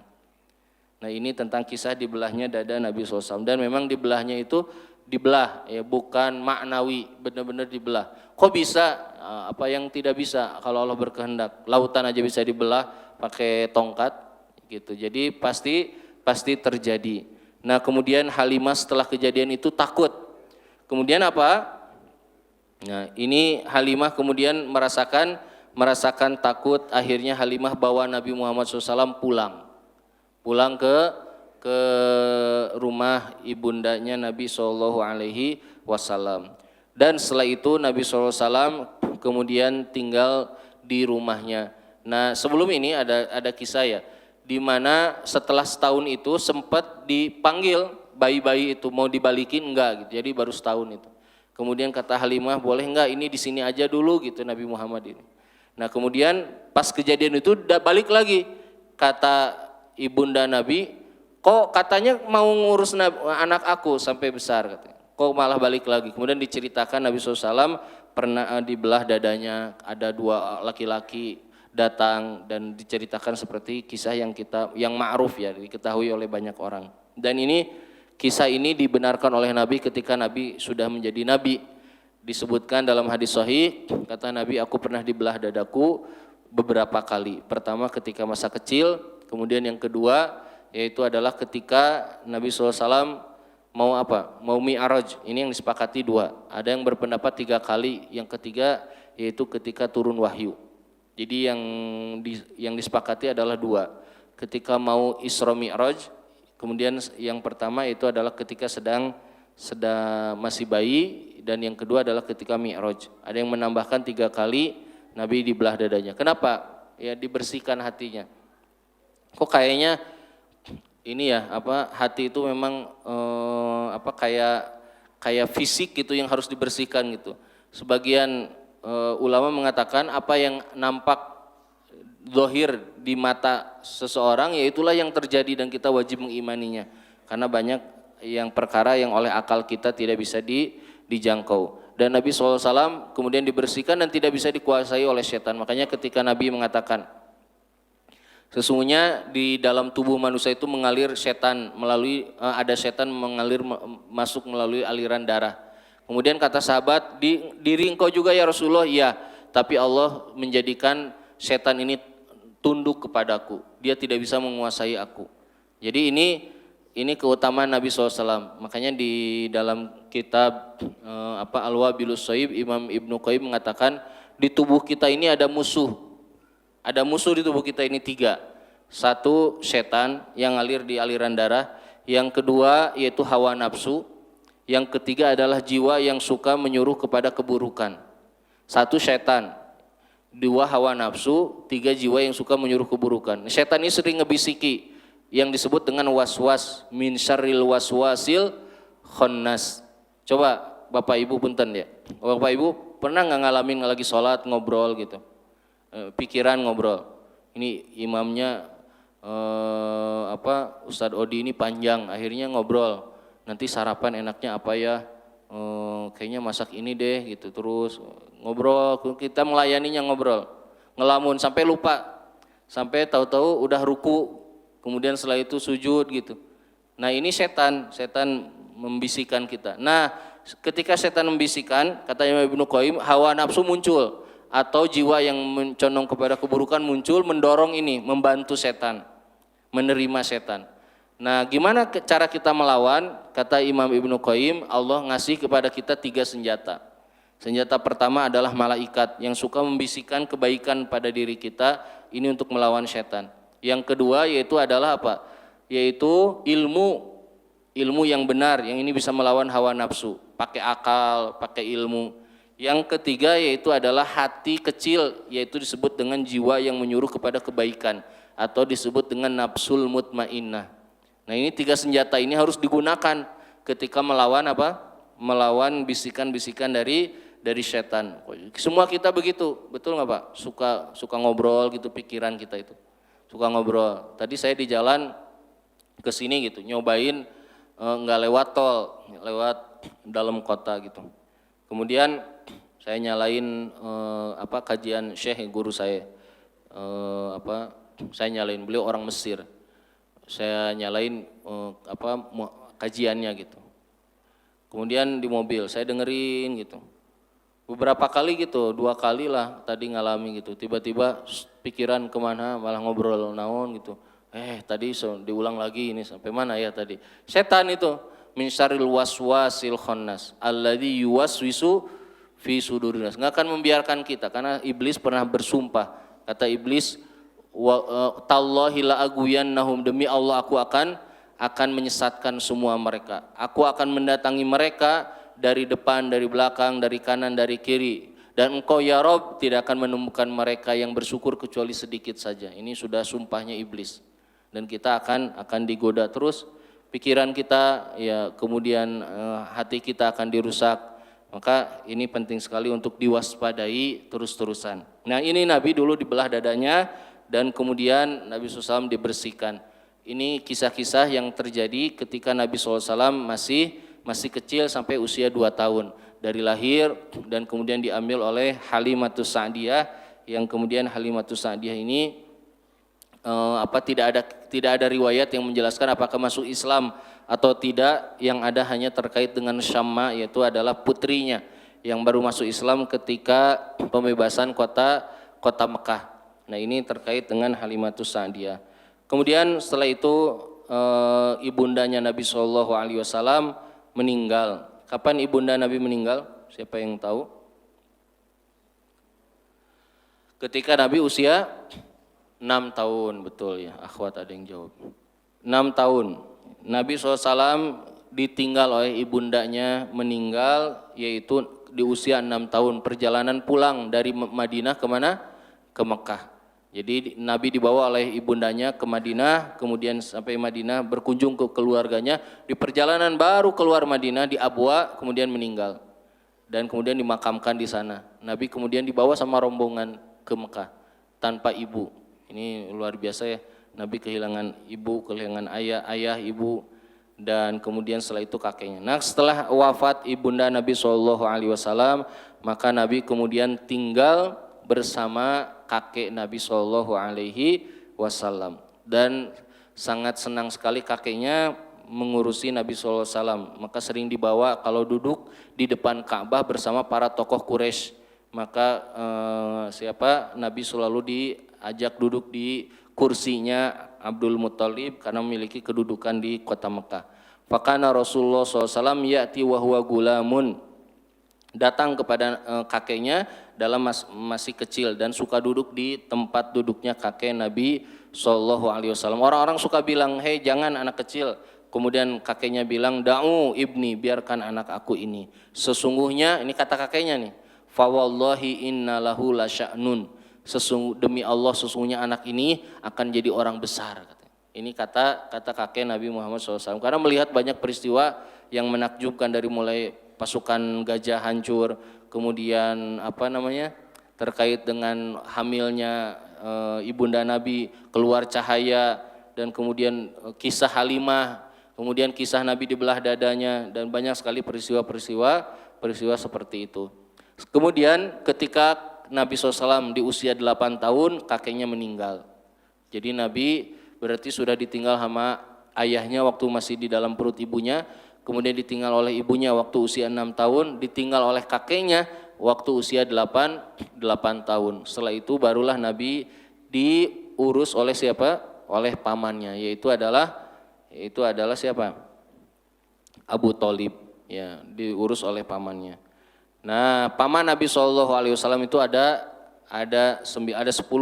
Nah, ini tentang kisah dibelahnya dada Nabi SAW. Dan memang dibelahnya itu dibelah, ya, bukan maknawi, benar-benar dibelah. Kok bisa? Apa yang tidak bisa kalau Allah berkehendak? Lautan aja bisa dibelah pakai tongkat, gitu. Jadi pasti terjadi. Nah, kemudian Halimah setelah kejadian itu takut. Kemudian apa? Nah, ini Halimah kemudian merasakan takut. Akhirnya Halimah bawa Nabi Muhammad SAW pulang ke rumah ibundanya Nabi SAW. Dan setelah itu Nabi SAW kemudian tinggal di rumahnya. Nah, sebelum ini ada kisah ya, di mana setelah setahun itu sempat dipanggil bayi-bayi itu, mau dibalikin enggak gitu. Jadi baru setahun itu. Kemudian kata Halimah, boleh enggak ini di sini aja dulu gitu Nabi Muhammad ini. Nah, kemudian pas kejadian itu balik lagi, kata ibunda Nabi, kok katanya mau ngurus anak aku sampai besar, katanya. Kok malah balik lagi? Kemudian diceritakan Nabi SAW pernah dibelah dadanya, ada 2 laki-laki datang dan diceritakan seperti kisah yang ma'ruf ya, diketahui oleh banyak orang. Dan kisah ini dibenarkan oleh Nabi ketika Nabi sudah menjadi Nabi. Disebutkan dalam hadis sahih, kata Nabi, aku pernah dibelah dadaku beberapa kali. Pertama ketika masa kecil, kemudian yang kedua yaitu adalah ketika Nabi SAW mau mi'raj. Ini yang disepakati 2. Ada yang berpendapat 3 kali, yang ketiga yaitu ketika turun wahyu. Jadi yang disepakati adalah 2. Ketika mau Isra Mi'raj, kemudian yang pertama itu adalah ketika sedang masih bayi, dan yang kedua adalah ketika Mi'raj. Ada yang menambahkan 3 kali Nabi dibelah dadanya. Kenapa? Ya, dibersihkan hatinya. Kok kayaknya ini ya, hati itu memang kayak fisik gitu yang harus dibersihkan gitu. Sebagian ulama mengatakan apa yang nampak zahir di mata seseorang, ya itulah yang terjadi dan kita wajib mengimaninya. Karena banyak yang perkara yang oleh akal kita tidak bisa dijangkau. Dan Nabi SAW kemudian dibersihkan dan tidak bisa dikuasai oleh setan. Makanya ketika Nabi mengatakan, sesungguhnya di dalam tubuh manusia itu mengalir setan, ada setan mengalir masuk melalui aliran darah. Kemudian kata sahabat, diri engkau juga ya Rasulullah? Iya, tapi Allah menjadikan setan ini tunduk kepadaku, dia tidak bisa menguasai aku. Jadi ini ini keutamaan Nabi SAW. Makanya di dalam kitab Al-Wabilus Shaib, Imam Ibnu Qayyim mengatakan di tubuh kita ini ada musuh. Ada musuh di tubuh kita ini 3. 1 setan yang ngalir di aliran darah. Yang kedua yaitu hawa nafsu. Yang ketiga adalah jiwa yang suka menyuruh kepada keburukan. 1 setan, 2 hawa nafsu, 3 jiwa yang suka menyuruh keburukan. Setan ini sering ngebisiki yang disebut dengan waswas, min syarril waswasil khannas. Coba Bapak Ibu punten ya. Bapak Ibu pernah nggak ngalamin lagi sholat ngobrol gitu, pikiran ngobrol. Ini imamnya Ustadz Odi ini panjang, akhirnya ngobrol. Nanti sarapan enaknya apa ya? Kayaknya masak ini deh gitu. Terus ngobrol, kita melayaninya ngobrol, ngelamun sampai lupa, sampai tahu-tahu udah ruku. Kemudian setelah itu sujud gitu. Nah ini setan membisikkan kita. Nah ketika setan membisikkan, kata Imam Ibnu Qayyim, hawa nafsu muncul atau jiwa yang mencondong kepada keburukan muncul, mendorong ini, membantu setan, menerima setan. Nah gimana cara kita melawan? Kata Imam Ibnu Qayyim, Allah ngasih kepada kita 3 senjata. Senjata pertama adalah malaikat yang suka membisikkan kebaikan pada diri kita, ini untuk melawan setan. Yang kedua yaitu adalah apa? Yaitu ilmu yang benar, yang ini bisa melawan hawa nafsu, pakai akal, pakai ilmu. Yang ketiga yaitu adalah hati kecil, yaitu disebut dengan jiwa yang menyuruh kepada kebaikan atau disebut dengan nafsul mutmainnah. Nah ini 3 senjata ini harus digunakan ketika melawan apa? Melawan bisikan-bisikan dari setan. Semua kita begitu, betul nggak Pak? Suka ngobrol gitu, pikiran kita itu suka ngobrol. Tadi saya di jalan ke sini gitu, nyobain nggak lewat tol, lewat dalam kota gitu. Kemudian saya nyalain kajian Syekh guru saya, saya nyalain, beliau orang Mesir. Saya nyalain kajiannya gitu. Kemudian di mobil saya dengerin gitu. Beberapa kali gitu, 2 kali lah tadi ngalami gitu. Tiba-tiba pikiran kemana, malah ngobrol naon gitu. Tadi diulang lagi ini sampai mana ya tadi. Setan itu min syarril waswasil khannas alladzi yuwaswisu fi sudurin nas. Enggak akan membiarkan kita, karena iblis pernah bersumpah. Kata iblis, tallahi la agwiyannahum, demi Allah aku akan menyesatkan semua mereka. Aku akan mendatangi mereka dari depan, dari belakang, dari kanan, dari kiri. Dan engkau ya Rob tidak akan menemukan mereka yang bersyukur kecuali sedikit saja. Ini sudah sumpahnya iblis. Dan kita akan digoda terus, pikiran kita ya, kemudian hati kita akan dirusak. Maka ini penting sekali untuk diwaspadai terus-terusan. Nah ini Nabi dulu dibelah dadanya dan kemudian Nabi SAW dibersihkan. Ini kisah-kisah yang terjadi ketika Nabi SAW masih kecil sampai usia 2 tahun dari lahir, dan kemudian diambil oleh Halimatus Sa'diyah, yang kemudian Halimatus Sa'diyah ini tidak ada riwayat yang menjelaskan apakah masuk Islam atau tidak. Yang ada hanya terkait dengan Syamma, yaitu adalah putrinya yang baru masuk Islam ketika pembebasan kota Mekah. Nah ini terkait dengan Halimatus Sa'diyah. Kemudian setelah itu ibundanya Nabi SAW meninggal. Kapan ibunda Nabi meninggal? Siapa yang tahu? Ketika Nabi usia 6 tahun, betul ya, akhwat ada yang jawab. 6 tahun. Nabi SAW ditinggal oleh ibundanya, meninggal, yaitu di usia 6 tahun. Perjalanan pulang dari Madinah kemana? Ke Mekah. Jadi Nabi dibawa oleh ibundanya ke Madinah, kemudian sampai Madinah berkunjung ke keluarganya. Di perjalanan baru keluar Madinah di Abwa, kemudian meninggal dan kemudian dimakamkan di sana. Nabi kemudian dibawa sama rombongan ke Mekah tanpa ibu. Ini luar biasa ya. Nabi kehilangan ibu, kehilangan ayah, ibu, dan kemudian setelah itu kakeknya. Nah setelah wafat ibunda Nabi SAW, maka Nabi kemudian tinggal bersama kakek Nabi SAW, dan sangat senang sekali kakeknya mengurusi Nabi SAW. Maka sering dibawa kalau duduk di depan Ka'bah bersama para tokoh Quraisy. Maka Nabi selalu diajak duduk di kursinya Abdul Muttalib karena memiliki kedudukan di kota Mekah. Fakana Rasulullah SAW ya'ti wa huwa gulamun, datang kepada kakeknya dalam masih kecil dan suka duduk di tempat duduknya kakek Nabi SAW. Orang-orang suka bilang, hei jangan anak kecil. Kemudian kakeknya bilang, da'u ibni, biarkan anak aku ini. Sesungguhnya, ini kata kakeknya nih, fa wallahi inna lahu lasya'nun. Demi Allah sesungguhnya anak ini akan jadi orang besar. Ini kata kakek Nabi Muhammad SAW. Karena melihat banyak peristiwa yang menakjubkan, dari mulai pasukan gajah hancur, kemudian terkait dengan hamilnya ibunda Nabi, keluar cahaya, dan kemudian kisah Halimah, kemudian kisah Nabi dibelah dadanya, dan banyak sekali peristiwa seperti itu. Kemudian ketika Nabi SAW di usia 8 tahun kakeknya meninggal. Jadi Nabi berarti sudah ditinggal sama ayahnya waktu masih di dalam perut ibunya, kemudian ditinggal oleh ibunya waktu usia 6 tahun, ditinggal oleh kakeknya waktu usia 8 tahun. Setelah itu barulah Nabi diurus oleh siapa? Oleh pamannya, yaitu adalah siapa? Abu Thalib, ya, diurus oleh pamannya. Nah, paman Nabi SAW itu ada 10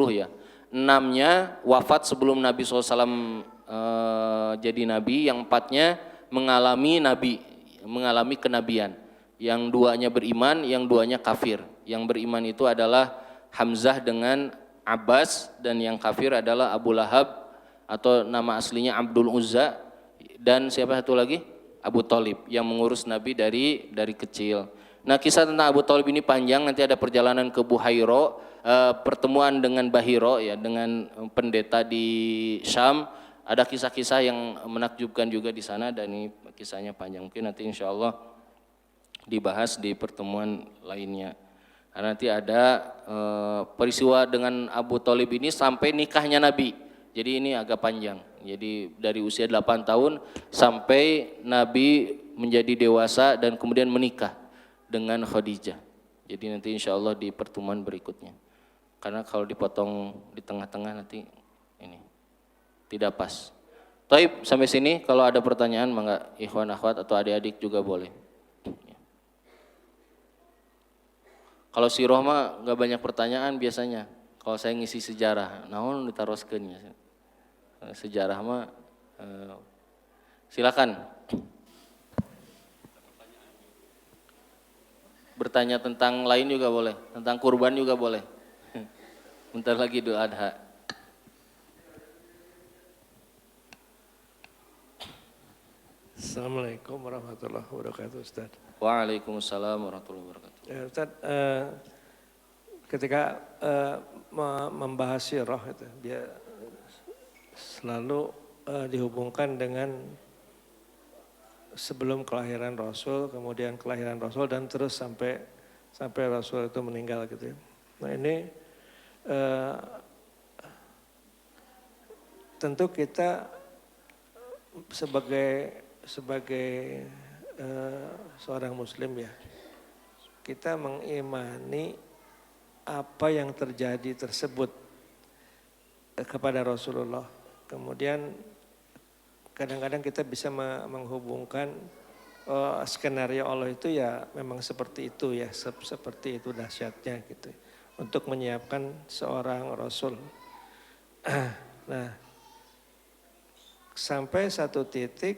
ya. 6-nya wafat sebelum Nabi SAW jadi nabi, yang 4-nya mengalami kenabian. Yang 2-nya beriman, yang 2-nya kafir. Yang beriman itu adalah Hamzah dengan Abbas, dan yang kafir adalah Abu Lahab atau nama aslinya Abdul Uzza, dan siapa satu lagi? Abu Thalib yang mengurus Nabi dari kecil. Nah, kisah tentang Abu Thalib ini panjang, nanti ada perjalanan ke Buhairo, pertemuan dengan Bahiro ya, dengan pendeta di Syam. Ada kisah-kisah yang menakjubkan juga di sana, dan ini kisahnya panjang. Mungkin nanti insya Allah dibahas di pertemuan lainnya. Karena nanti ada peristiwa dengan Abu Thalib ini sampai nikahnya Nabi. Jadi ini agak panjang. Jadi dari usia 8 tahun sampai Nabi menjadi dewasa dan kemudian menikah dengan Khadijah. Jadi nanti insya Allah di pertemuan berikutnya. Karena kalau dipotong di tengah-tengah nanti ini tidak pas. Taib, sampai sini kalau ada pertanyaan mangga ikhwan akhwat atau adik-adik juga boleh. Kalau sirah mah nggak banyak pertanyaan biasanya. Kalau saya ngisi sejarah, naon ditaroskeun ya. Sejarah mah silakan. Bertanya tentang lain juga boleh, tentang kurban juga boleh. Bentar lagi Idul Adha. Assalamualaikum warahmatullahi wabarakatuh, Ustaz. Waalaikumsalam warahmatullahi wabarakatuh. Ya, Ustaz, ketika membahas sirah itu, dia selalu dihubungkan dengan sebelum kelahiran Rasul, kemudian kelahiran Rasul, dan terus sampai Rasul itu meninggal gitu ya. Nah ini tentu kita sebagai seorang muslim ya, kita mengimani apa yang terjadi tersebut kepada Rasulullah. Kemudian kadang-kadang kita bisa menghubungkan skenario Allah itu ya memang seperti itu ya, seperti itu dahsyatnya gitu, untuk menyiapkan seorang Rasul. Nah, sampai satu titik,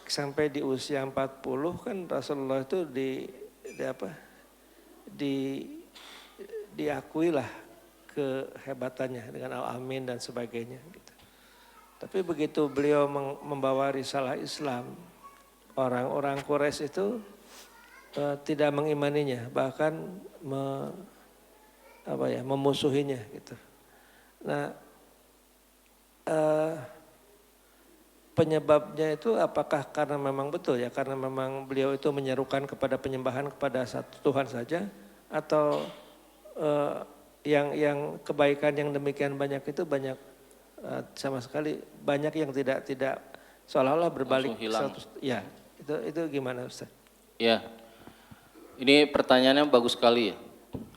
sampai di usia 40 kan Rasulullah itu diakui lah kehebatannya dengan al-amin dan sebagainya gitu. Tapi begitu beliau membawa risalah Islam, orang-orang Quraisy itu tidak mengimaninya, bahkan memusuhinya gitu. Nah, penyebabnya itu apakah karena memang betul ya, karena memang beliau itu menyerukan kepada penyembahan kepada satu Tuhan saja, atau yang kebaikan yang demikian banyak itu banyak sama sekali banyak yang tidak seolah-olah berbalik. Ya, itu gimana Ustaz? Ya, ini pertanyaannya bagus sekali ya.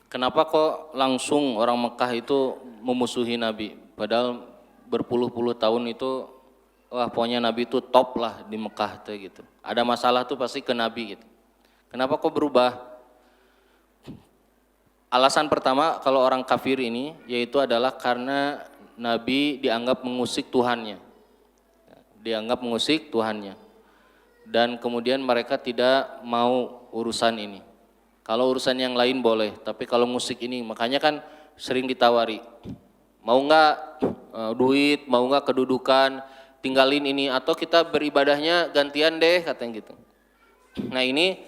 Kenapa kok langsung orang Mekah itu memusuhi Nabi? Padahal berpuluh-puluh tahun itu, wah pokoknya Nabi itu top lah di Mekah tuh gitu. Ada masalah tuh pasti ke Nabi gitu. Kenapa kok berubah? Alasan pertama kalau orang kafir ini yaitu adalah karena Nabi dianggap mengusik Tuhannya. Dianggap mengusik Tuhannya. Dan kemudian mereka tidak mau urusan ini. Kalau urusan yang lain boleh, tapi kalau musik ini, makanya kan sering ditawari. Mau enggak duit, mau enggak kedudukan, tinggalin ini, atau kita beribadahnya gantian deh, katanya gitu. Nah ini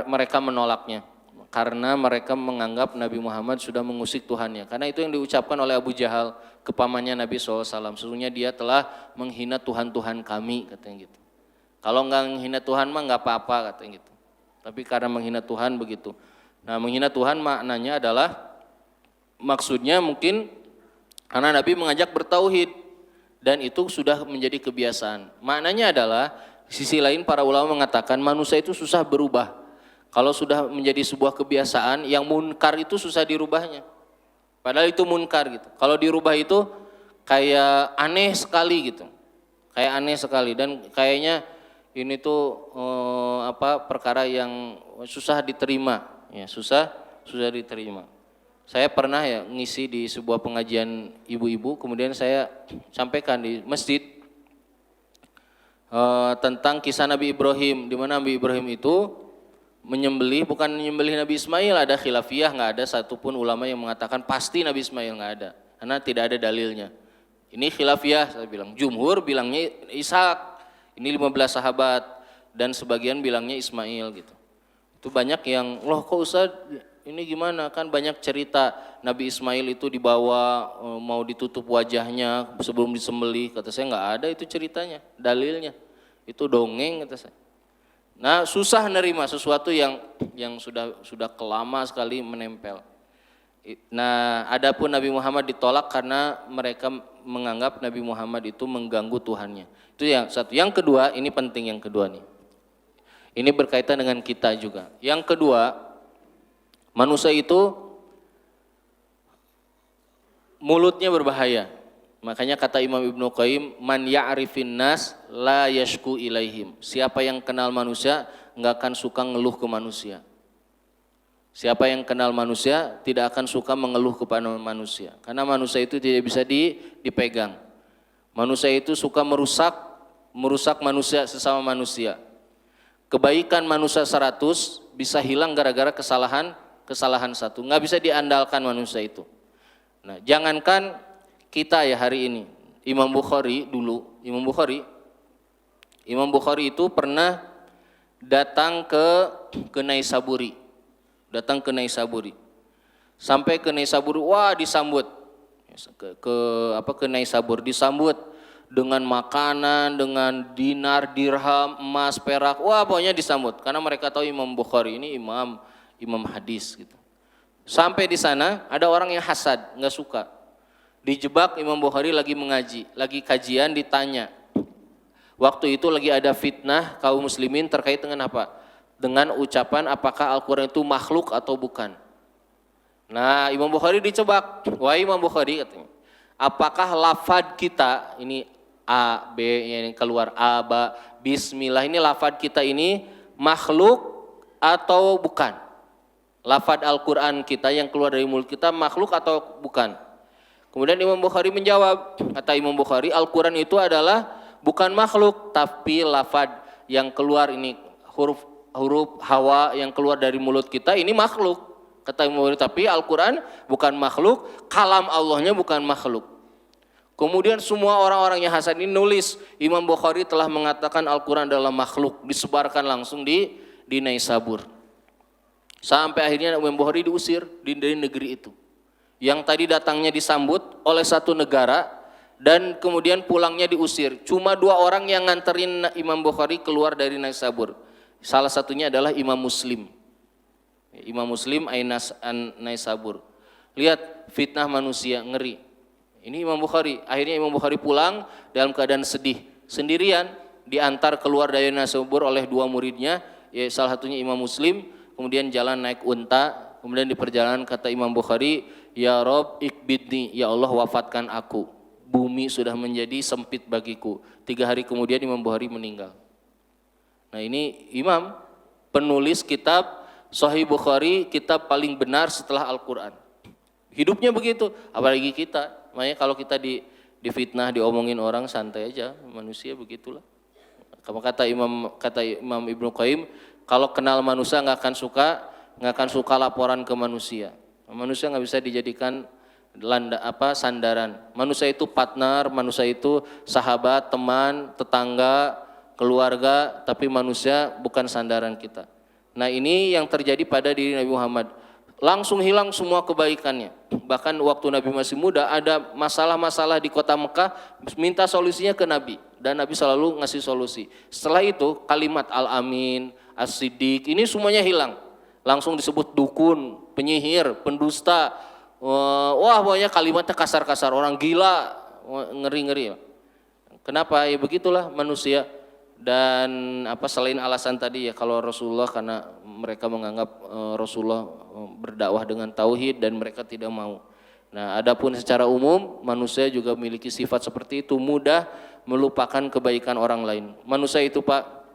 mereka menolaknya. Karena mereka menganggap Nabi Muhammad sudah mengusik Tuhannya. Karena itu yang diucapkan oleh Abu Jahal ke pamannya Nabi SAW. Sesungguhnya dia telah menghina Tuhan-Tuhan kami, katanya gitu. Kalau enggak menghina Tuhan mah enggak apa-apa, katanya gitu. Tapi karena menghina Tuhan begitu. Nah menghina Tuhan maknanya adalah, maksudnya mungkin karena Nabi mengajak bertauhid. Dan itu sudah menjadi kebiasaan. Maknanya adalah, sisi lain para ulama mengatakan manusia itu susah berubah. Kalau sudah menjadi sebuah kebiasaan, yang munkar itu susah dirubahnya. Padahal itu munkar gitu. Kalau dirubah itu kayak aneh sekali gitu. Kayak aneh sekali dan kayaknya ini tuh perkara yang susah diterima, ya susah diterima. Saya pernah ya ngisi di sebuah pengajian ibu-ibu, kemudian saya sampaikan di masjid tentang kisah Nabi Ibrahim, di mana Nabi Ibrahim itu menyembelih, bukan menyembelih Nabi Ismail. Ada khilafiyah, nggak ada satupun ulama yang mengatakan pasti Nabi Ismail, nggak ada, karena tidak ada dalilnya. Ini khilafiyah, saya bilang. Jumhur bilangnya Ishak, ini 15 sahabat, dan sebagian bilangnya Ismail gitu. Itu banyak yang, loh kok Ustaz ini gimana, kan banyak cerita Nabi Ismail itu dibawa mau ditutup wajahnya sebelum disembelih. Kata saya nggak ada itu ceritanya, dalilnya. Itu dongeng, kata saya. Nah susah nerima sesuatu yang sudah kelama sekali menempel. Nah adapun Nabi Muhammad ditolak karena mereka menganggap Nabi Muhammad itu mengganggu Tuhannya. Itu yang satu. Yang kedua, ini penting yang kedua nih. Ini berkaitan dengan kita juga. Yang kedua, manusia itu mulutnya berbahaya. Makanya kata Imam Ibnu Qayyim, man ya'rifin nas la yashku ilaihim. Siapa yang kenal manusia enggak akan suka ngeluh ke manusia. Siapa yang kenal manusia tidak akan suka mengeluh kepada manusia. Karena manusia itu tidak bisa dipegang. Manusia itu suka merusak manusia sesama manusia. Kebaikan manusia 100 bisa hilang gara-gara kesalahan satu. Enggak bisa diandalkan manusia itu. Nah, jangankan kita ya hari ini, Imam Bukhari itu pernah datang ke Naisaburi. Sampai ke Naisaburi, wah disambut. Ke Naisabur disambut dengan makanan, dengan dinar, dirham, emas, perak. Wah, pokoknya disambut karena mereka tahu Imam Bukhari ini imam hadis gitu. Sampai di sana ada orang yang hasad, enggak suka. Dijebak Imam Bukhari lagi mengaji, lagi kajian, ditanya. Waktu itu lagi ada fitnah kaum muslimin terkait dengan apa? Dengan ucapan apakah Al-Quran itu makhluk atau bukan. Nah Imam Bukhari dicebak. Wahai Imam Bukhari, katanya, apakah lafad kita, ini A, B, yang keluar A, B, Bismillah, ini lafad kita ini makhluk atau bukan? Lafad Al-Quran kita yang keluar dari mulut kita makhluk atau bukan? Kemudian Imam Bukhari menjawab, kata Imam Bukhari, Al-Quran itu adalah bukan makhluk, tapi lafad yang keluar ini, huruf hawa yang keluar dari mulut kita ini makhluk. Kata Imam Bukhari, tapi Al-Quran bukan makhluk, kalam Allahnya bukan makhluk. Kemudian semua orang-orang yang hasad ini nulis, Imam Bukhari telah mengatakan Al-Quran adalah makhluk, disebarkan langsung di Naisabur. Sampai akhirnya Imam Bukhari diusir dari negeri itu. Yang tadi datangnya disambut oleh satu negara dan kemudian pulangnya diusir. Cuma 2 orang yang nganterin Imam Bukhari keluar dari Naisabur. Salah satunya adalah Imam Muslim. Imam Muslim Naisabur. Lihat fitnah manusia, ngeri. Ini Imam Bukhari. Akhirnya Imam Bukhari pulang dalam keadaan sedih. Sendirian diantar keluar dari Naisabur oleh 2 muridnya. Ya, salah satunya Imam Muslim. Kemudian jalan naik unta kemudian di perjalanan kata Imam Bukhari, ya Rob ikbidni, ya Allah wafatkan aku. Bumi sudah menjadi sempit bagiku. 3 hari kemudian Imam Bukhari meninggal. Nah ini Imam penulis kitab Sahih Bukhari, kitab paling benar setelah Al-Quran. Hidupnya begitu, apalagi kita. Makanya kalau kita difitnah, diomongin orang, santai aja, manusia begitulah. Kata Imam Ibnu Qayyim, kalau kenal manusia nggak akan suka laporan ke manusia. Manusia nggak bisa dijadikan sandaran. Manusia itu partner, manusia itu sahabat, teman, tetangga, keluarga, tapi manusia bukan sandaran kita. Nah ini yang terjadi pada diri Nabi Muhammad. Langsung hilang semua kebaikannya. Bahkan waktu Nabi masih muda ada masalah-masalah di kota Mekah, minta solusinya ke Nabi. Dan Nabi selalu ngasih solusi. Setelah itu kalimat Al-Amin, As-Siddiq, ini semuanya hilang. Langsung disebut dukun, penyihir, pendusta. Wah pokoknya kalimatnya kasar-kasar, orang gila, ngeri-ngeri. Kenapa? Ya begitulah manusia. Dan selain alasan tadi ya, kalau Rasulullah, karena mereka menganggap Rasulullah berdakwah dengan tauhid dan mereka tidak mau. Nah, adapun secara umum manusia juga memiliki sifat seperti itu, mudah melupakan kebaikan orang lain. Manusia itu Pak,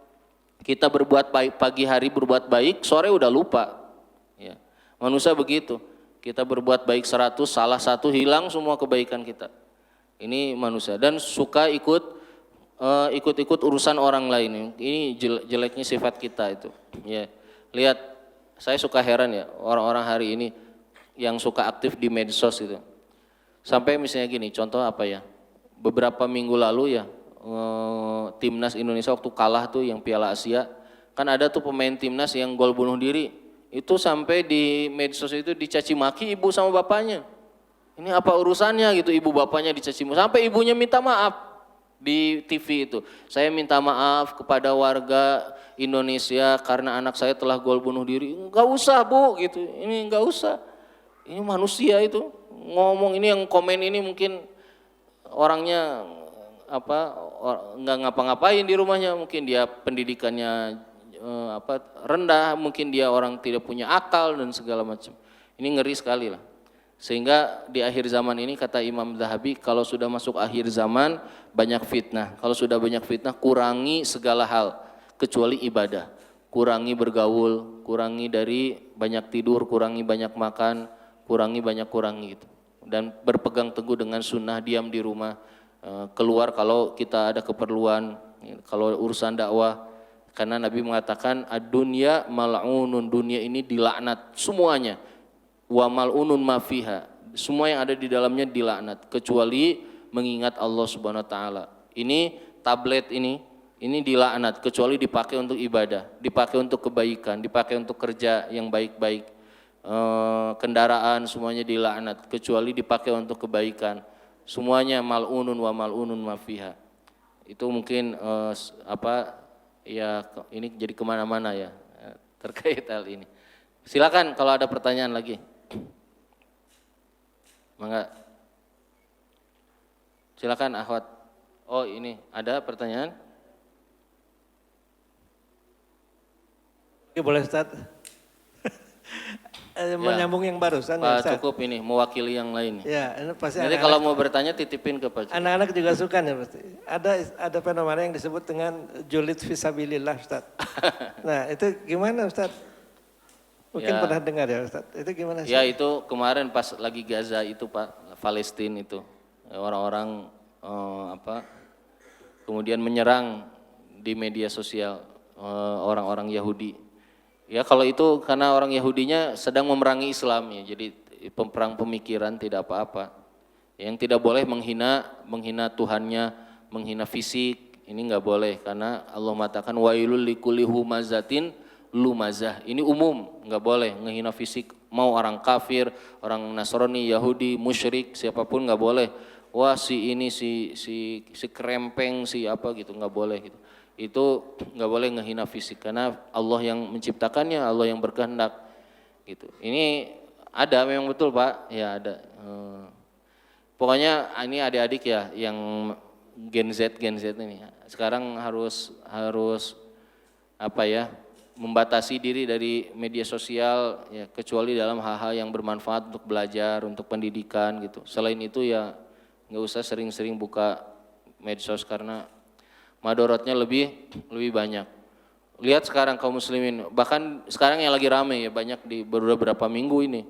kita berbuat baik pagi hari, berbuat baik, sore udah lupa. Ya. Manusia begitu. Kita berbuat baik 100, salah satu hilang semua kebaikan kita. Ini manusia dan suka ikut urusan orang lain. Ini jeleknya sifat kita itu. Ya. Lihat, saya suka heran ya orang-orang hari ini yang suka aktif di medsos itu. Sampai misalnya gini, contoh apa ya? Beberapa minggu lalu ya, timnas Indonesia waktu kalah tuh yang Piala Asia, kan ada tuh pemain timnas yang gol bunuh diri. Itu sampai di medsos itu dicaci maki ibu sama bapaknya. Ini apa urusannya gitu, ibu bapaknya dicaci maki, sampai ibunya minta maaf. Di TV itu, saya minta maaf kepada warga Indonesia karena anak saya telah gol bunuh diri. Enggak usah Bu gitu, ini enggak usah. Ini manusia itu ngomong, ini yang komen ini mungkin orangnya enggak ngapa-ngapain di rumahnya, mungkin dia pendidikannya rendah, mungkin dia orang tidak punya akal dan segala macam. Ini ngeri sekali lah. Sehingga di akhir zaman ini kata Imam Zahabi, kalau sudah masuk akhir zaman banyak fitnah. Kalau sudah banyak fitnah, kurangi segala hal kecuali ibadah. Kurangi bergaul, kurangi dari banyak tidur, kurangi banyak makan, kurangi gitu. Dan berpegang teguh dengan sunnah, diam di rumah, keluar kalau kita ada keperluan, kalau urusan dakwah. Karena Nabi mengatakan ad-dunya mal'unun, dunia ini dilaknat semuanya. Wa mal'unun ma fiha, semua yang ada di dalamnya dilaknat kecuali mengingat Allah Subhanahu wa taala. Ini tablet ini dilaknat kecuali dipakai untuk ibadah, dipakai untuk kebaikan, dipakai untuk kerja yang baik-baik. Kendaraan semuanya dilaknat kecuali dipakai untuk kebaikan. Semuanya mal'unun wa mal'unun ma fiha. Itu mungkin ini jadi kemana-mana ya terkait hal ini. Silakan kalau ada pertanyaan lagi. Mangga. Silakan Ahwat. Oh ini ada pertanyaan? Oke, boleh Ustaz. Menyambung yang barusan ya Ustaz. Cukup ini mewakili yang lain. Ya, ini pasti. Jadi kalau mau bertanya titipin ke Pak. Anak-anak juga suka nih pasti. Ada fenomena yang disebut dengan julid fisabilillah Ustaz. Nah, itu gimana Ustaz? Mungkin ya, pernah dengar ya Ustaz, itu gimana sih? Ya itu kemarin pas lagi Gaza itu Pak, Palestina itu, orang-orang kemudian menyerang di media sosial orang-orang Yahudi. Ya kalau itu karena orang Yahudinya sedang memerangi Islam ya, jadi perang pemikiran tidak apa-apa. Yang tidak boleh menghina Tuhannya, menghina fisik, ini nggak boleh karena Allah mengatakan wailul likulli humazatin lumazah, ini umum, nggak boleh ngehina fisik, mau orang kafir, orang Nasrani, Yahudi, musyrik, siapapun nggak boleh. Wah si ini si kerempeng, si apa gitu, nggak boleh gitu. Itu nggak boleh ngehina fisik karena Allah yang menciptakannya, Allah yang berkehendak gitu. Ini ada memang betul Pak, ya ada. Pokoknya ini adik-adik ya yang Gen Z ini sekarang harus apa ya? membatasi diri dari media sosial ya, kecuali dalam hal-hal yang bermanfaat untuk belajar, untuk pendidikan gitu. Selain itu ya nggak usah sering-sering buka medsos karena madorotnya lebih banyak. Lihat sekarang kaum muslimin, bahkan sekarang yang lagi rame ya, banyak di beberapa minggu ini.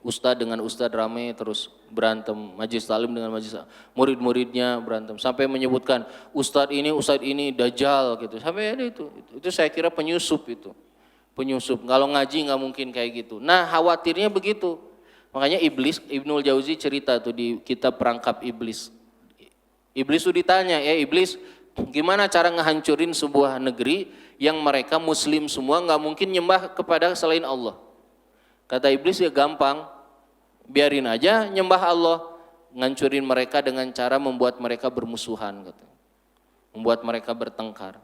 Ustadz dengan ustadz rame terus berantem, majelis taklim dengan majelis murid-muridnya berantem sampai menyebutkan ustadz ini dajjal gitu. Sampai ada itu saya kira penyusup itu. Penyusup. Kalau ngaji nggak mungkin kayak gitu. Nah, khawatirnya begitu. Makanya Ibnul Jauzi cerita tuh di kitab Perangkap Iblis. Iblis tuh ditanya, ya Iblis, gimana cara ngehancurin sebuah negeri yang mereka muslim semua nggak mungkin nyembah kepada selain Allah. Kata Iblis, ya gampang, biarin aja nyembah Allah, ngancurin mereka dengan cara membuat mereka bermusuhan, gitu. Membuat mereka bertengkar.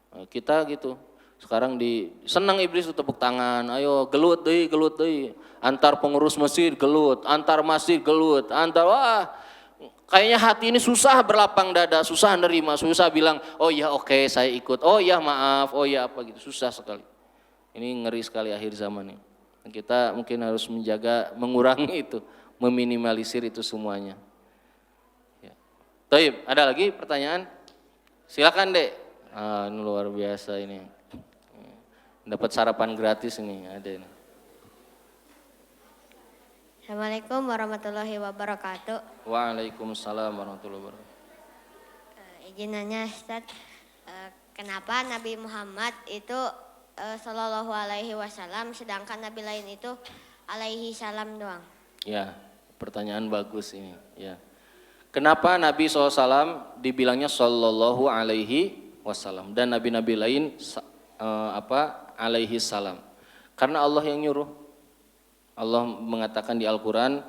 Nah, kita gitu, sekarang senang Iblis tuh tepuk tangan, ayo gelut deh, antar pengurus masjid gelut, antar masjid gelut, wah kayaknya hati ini susah berlapang dada, susah nerima, susah bilang, oh ya oke, saya ikut, oh ya maaf, oh ya apa gitu, susah sekali. Ini ngeri sekali akhir zaman ini. Kita mungkin harus menjaga, mengurangi itu, meminimalisir itu semuanya. Ya. Taib, ada lagi pertanyaan? Silakan dek. Ini luar biasa ini. Dapat sarapan gratis ini, ada ini. Assalamualaikum warahmatullahi wabarakatuh. Waalaikumsalam warahmatullahi wabarakatuh. Izin nanya Ustaz, kenapa Nabi Muhammad itu Sallallahu alaihi wasallam sedangkan Nabi lain itu alaihi salam doang? Ya, pertanyaan bagus ini. Ya, kenapa Nabi SAW dibilangnya Sallallahu alaihi wasallam dan nabi-nabi lain alaihi salam? Karena Allah yang nyuruh. Allah mengatakan di Al-Quran,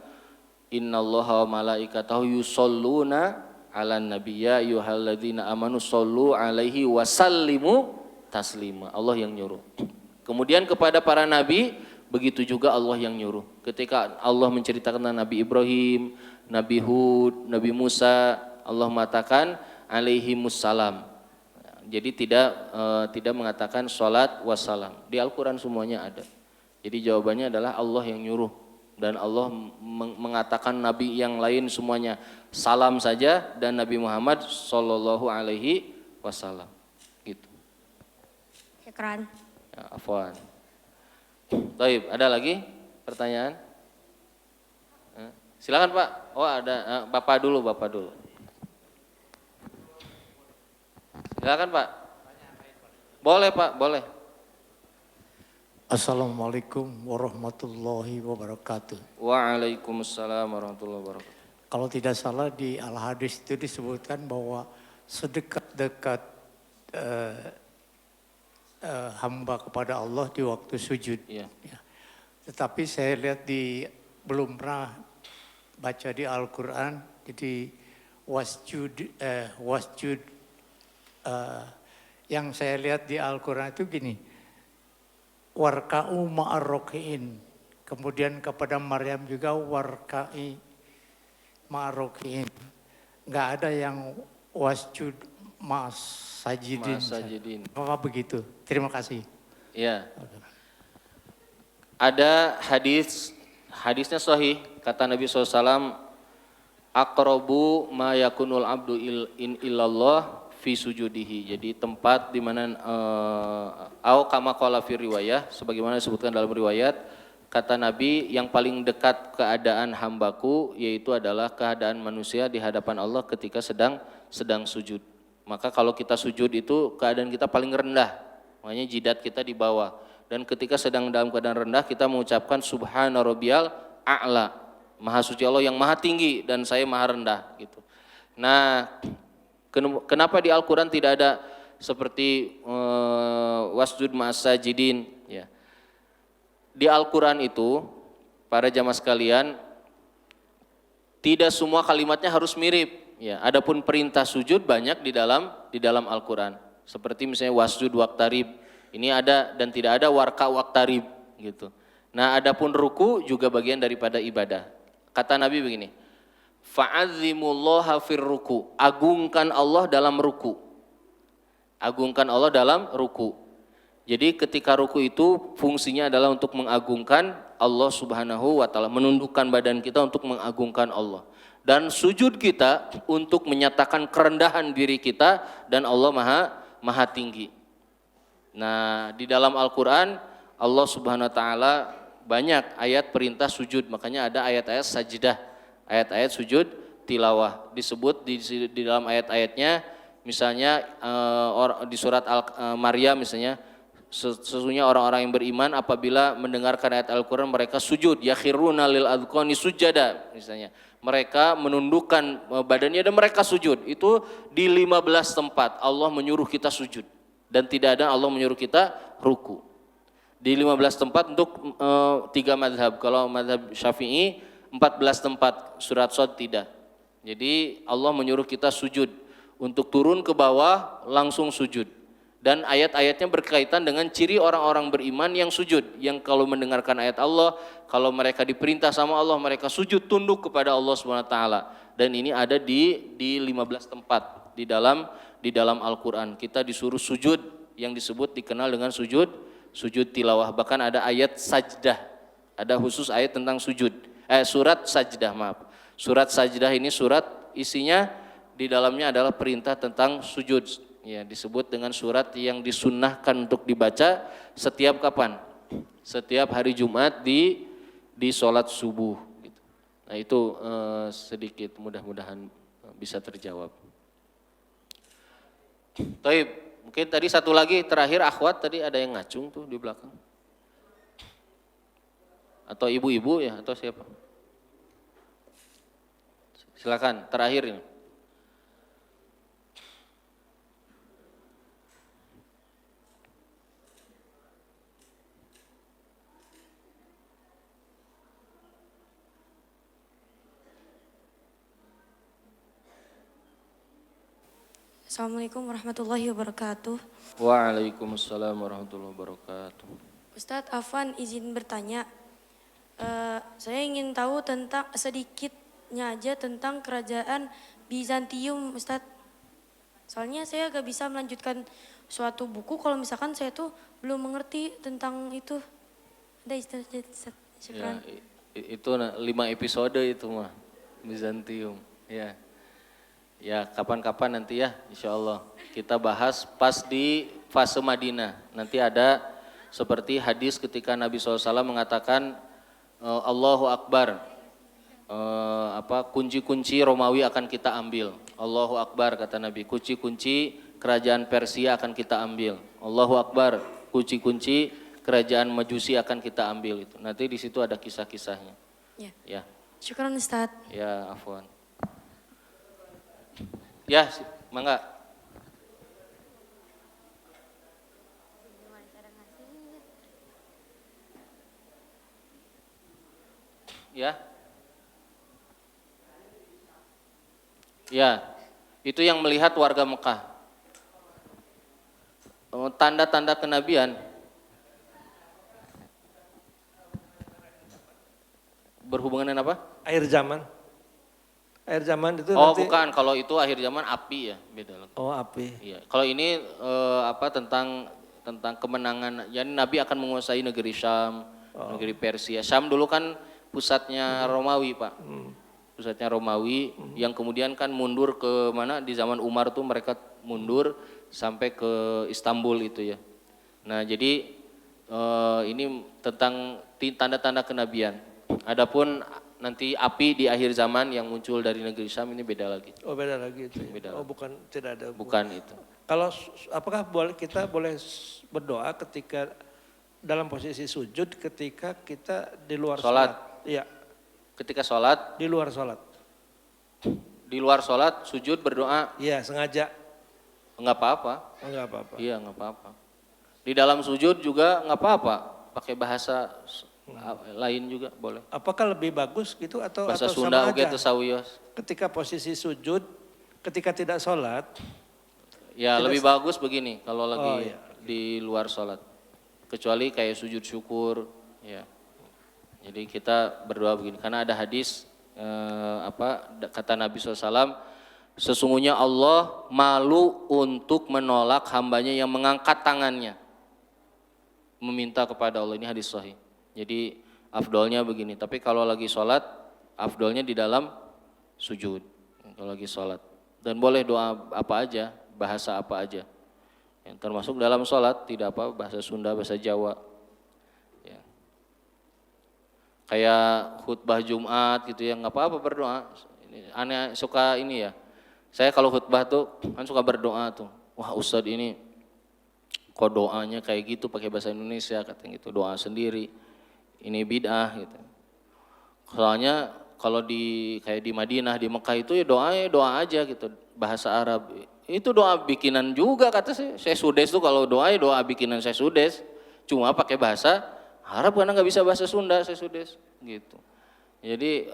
Innallaha wa malaikatahu yusholluna ala nabiyya ayyuhalladzina amanu shollu alaihi wasallimu taslima. Allah yang nyuruh. Kemudian kepada para nabi begitu juga Allah yang nyuruh. Ketika Allah menceritakan tentang Nabi Ibrahim, Nabi Hud, Nabi Musa, Allah mengatakan alaihimussalam. Jadi tidak mengatakan salat wassalam. Di Al-Qur'an semuanya ada. Jadi jawabannya adalah Allah yang nyuruh dan Allah mengatakan nabi yang lain semuanya salam saja dan Nabi Muhammad sallallahu alaihi wasallam. Gitu. Syukran. Ya, afwan. Baik, ada lagi pertanyaan? Silakan Pak. Oh ada, Bapak dulu. Silakan Pak. Boleh Pak, boleh. Assalamualaikum warahmatullahi wabarakatuh. Waalaikumsalam warahmatullahi wabarakatuh. Kalau tidak salah di Al-Hadis itu disebutkan bahwa sedekat-dekat hamba kepada Allah di waktu sujud. Ya. Ya. Tetapi saya lihat belum pernah baca di Al-Quran, jadi wasjud yang saya lihat di Al-Quran itu gini, warka'u ma'arroki'in, kemudian kepada Maryam juga warka'i ma'arroki'in, nggak ada yang wasjud sajidin. Apa begitu? Terima kasih. Ya. Ada hadisnya sahih, kata Nabi SAW, aqrabu ma yakunul abdu illallah fi sujudihi. Jadi tempat di mana au kama qala fi riwayah, sebagaimana disebutkan dalam riwayat, kata Nabi yang paling dekat keadaan hambaku yaitu adalah keadaan manusia di hadapan Allah ketika sedang sujud. Maka kalau kita sujud itu keadaan kita paling rendah, makanya jidat kita di bawah. Dan ketika sedang dalam keadaan rendah kita mengucapkan subhana rabbiyal a'la, maha suci Allah yang maha tinggi dan saya maha rendah gitu. Nah, kenapa di Al-Quran tidak ada seperti wasjud ma'as sajidin ya. Di Al-Quran itu para jamaah sekalian tidak semua kalimatnya harus mirip. Ya, adapun perintah sujud banyak di dalam Al-Quran. Seperti misalnya wasjud waqtarib, ini ada dan tidak ada warka waqtarib gitu. Nah, adapun ruku juga bagian daripada ibadah. Kata Nabi begini, fa'azzimullaha fir ruku, agungkan Allah dalam ruku. Agungkan Allah dalam ruku. Jadi ketika ruku itu fungsinya adalah untuk mengagungkan Allah Subhanahu wa taala, menundukkan badan kita untuk mengagungkan Allah. Dan sujud kita untuk menyatakan kerendahan diri kita dan Allah Maha tinggi. Nah, di dalam Al-Qur'an Allah Subhanahu wa taala banyak ayat perintah sujud, makanya ada ayat-ayat sajdah, ayat-ayat sujud tilawah. Disebut di dalam ayat-ayatnya misalnya di surat Maryam misalnya, sesungguhnya orang-orang yang beriman apabila mendengarkan ayat Al-Quran mereka sujud, yakhiruna lil adqani sujada misalnya. Mereka menundukkan badannya dan mereka sujud. Itu di 15 tempat Allah menyuruh kita sujud. Dan tidak ada Allah menyuruh kita ruku. Di 15 tempat untuk 3 madhab. Kalau madhab Syafi'i 14 tempat, surat Shad tidak. Jadi Allah menyuruh kita sujud. Untuk turun ke bawah langsung sujud. Dan ayat-ayatnya berkaitan dengan ciri orang-orang beriman yang sujud. Yang kalau mendengarkan ayat Allah, kalau mereka diperintah sama Allah, mereka sujud tunduk kepada Allah SWT. Dan ini ada di 15 tempat di dalam Al-Quran. Kita disuruh sujud yang disebut dikenal dengan sujud tilawah. Bahkan ada ayat sajdah. Ada khusus ayat tentang sujud. Surat sajdah, maaf. Surat sajdah ini surat isinya di dalamnya adalah perintah tentang sujud. Ya, disebut dengan surat yang disunnahkan untuk dibaca setiap kapan? Setiap hari Jumat di sholat subuh. Gitu. Nah itu sedikit, mudah-mudahan bisa terjawab. Taib, mungkin tadi satu lagi terakhir akhwat tadi ada yang ngacung tuh di belakang. Atau ibu-ibu ya atau siapa? Silakan terakhir ini. Assalamualaikum warahmatullahi wabarakatuh. Waalaikumsalam warahmatullahi wabarakatuh. Ustadz Afwan izin bertanya, saya ingin tahu tentang sedikitnya aja tentang kerajaan Bizantium, Ustadz. Soalnya saya gak bisa melanjutkan suatu buku kalau misalkan saya tuh belum mengerti tentang itu. Ada Ustadz. Ya, itu 5 episode itu mah Bizantium. Ya. Ya kapan-kapan nanti ya insya Allah kita bahas pas di fase Madinah. Nanti ada seperti hadis ketika Nabi SAW mengatakan Allahu Akbar, kunci-kunci Romawi akan kita ambil. Allahu Akbar kata Nabi, kunci-kunci kerajaan Persia akan kita ambil. Allahu Akbar, kunci-kunci kerajaan Majusi akan kita ambil. Itu nanti di situ ada kisah-kisahnya. Ya. Syukran Ustaz. Ya afwan. Ya, mangga. Ya. Ya, itu yang melihat warga Mekah. Tanda-tanda kenabian. Berhubungan dengan apa? Akhir zaman. Akhir zaman itu nanti. Bukan, kalau itu akhir zaman api ya, beda lagi. Oh, api. Iya. Kalau ini tentang kemenangan. Jadi Nabi akan menguasai negeri Syam, negeri Persia. Syam dulu kan pusatnya Romawi, Pak. Pusatnya Romawi yang kemudian kan mundur ke mana di zaman Umar tuh mereka mundur sampai ke Istanbul itu ya. Nah, jadi ini tentang tanda-tanda kenabian. Adapun nanti api di akhir zaman yang muncul dari negeri Syam ini beda lagi. Oh beda lagi itu. Beda oh lagi. Bukan tidak ada. Bukan itu. Kalau apakah kita boleh berdoa ketika dalam posisi sujud ketika kita di luar sholat? Iya. Ketika sholat? Di luar sholat. Di luar sholat sujud berdoa? Iya sengaja. Enggak apa-apa. Enggak apa-apa. Iya enggak apa-apa. Di dalam sujud juga enggak apa-apa. Pakai bahasa lain juga boleh. Apakah lebih bagus gitu atau bahasa atau Sunda sama aja? Ketika posisi sujud, ketika tidak sholat. Ya lebih bagus begini kalau lagi di luar sholat. Kecuali kayak sujud syukur, ya. Jadi kita berdoa begini. Karena ada hadis kata Nabi SAW, sesungguhnya Allah malu untuk menolak hambanya yang mengangkat tangannya. meminta kepada Allah, ini hadis sahih. Jadi afdolnya begini, tapi kalau lagi sholat, afdolnya di dalam sujud. Kalau lagi sholat. Dan boleh doa apa aja, bahasa apa aja. Yang termasuk dalam sholat, tidak apa, bahasa Sunda, bahasa Jawa. Ya. Kayak khutbah Jumat gitu ya, nggak apa-apa berdoa. Aneh suka ini ya. Saya kalau khutbah tuh kan suka berdoa tuh. Wah Ustadz ini kok doanya kayak gitu pakai bahasa Indonesia katanya gitu, doa sendiri. Ini bid'ah gitu. Soalnya kalau kayak di Madinah, di Mekah itu ya doa aja gitu, bahasa Arab. Itu doa bikinan juga kata saya Sudes tuh kalau doa ya doa bikinan saya Sudes. Cuma pakai bahasa Arab karena nggak bisa bahasa Sunda saya Sudes gitu. Jadi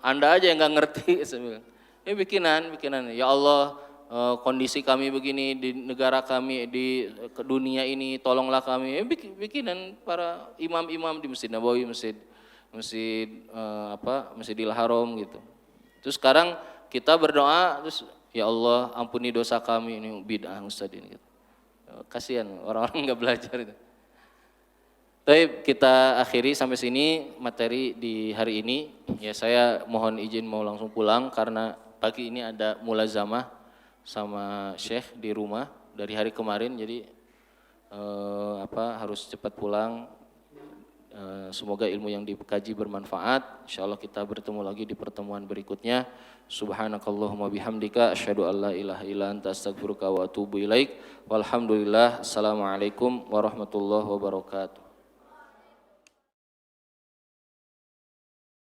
Anda aja yang nggak ngerti. Ya bikinan. Ya Allah, kondisi kami begini di negara kami, di dunia ini, tolonglah kami. Bikinan para imam-imam di Masjid Nabawi, Masjidil Haram gitu. Terus sekarang kita berdoa, terus ya Allah ampuni dosa kami, ini bid'ah Ustaz ini. Gitu. Kasihan orang-orang nggak belajar itu. Baik, kita akhiri sampai sini materi di hari ini. Ya saya mohon izin mau langsung pulang karena pagi ini ada mulazamah sama Syekh di rumah dari hari kemarin, jadi harus cepat pulang. Semoga ilmu yang dikaji bermanfaat. Insyaallah kita bertemu lagi di pertemuan berikutnya. Subhanakallahumma bihamdika asyhadu an la ilaha illa anta astaghfiruka wa atubu ilaik. Walhamdulillah. Assalamualaikum warahmatullahi wabarakatuh.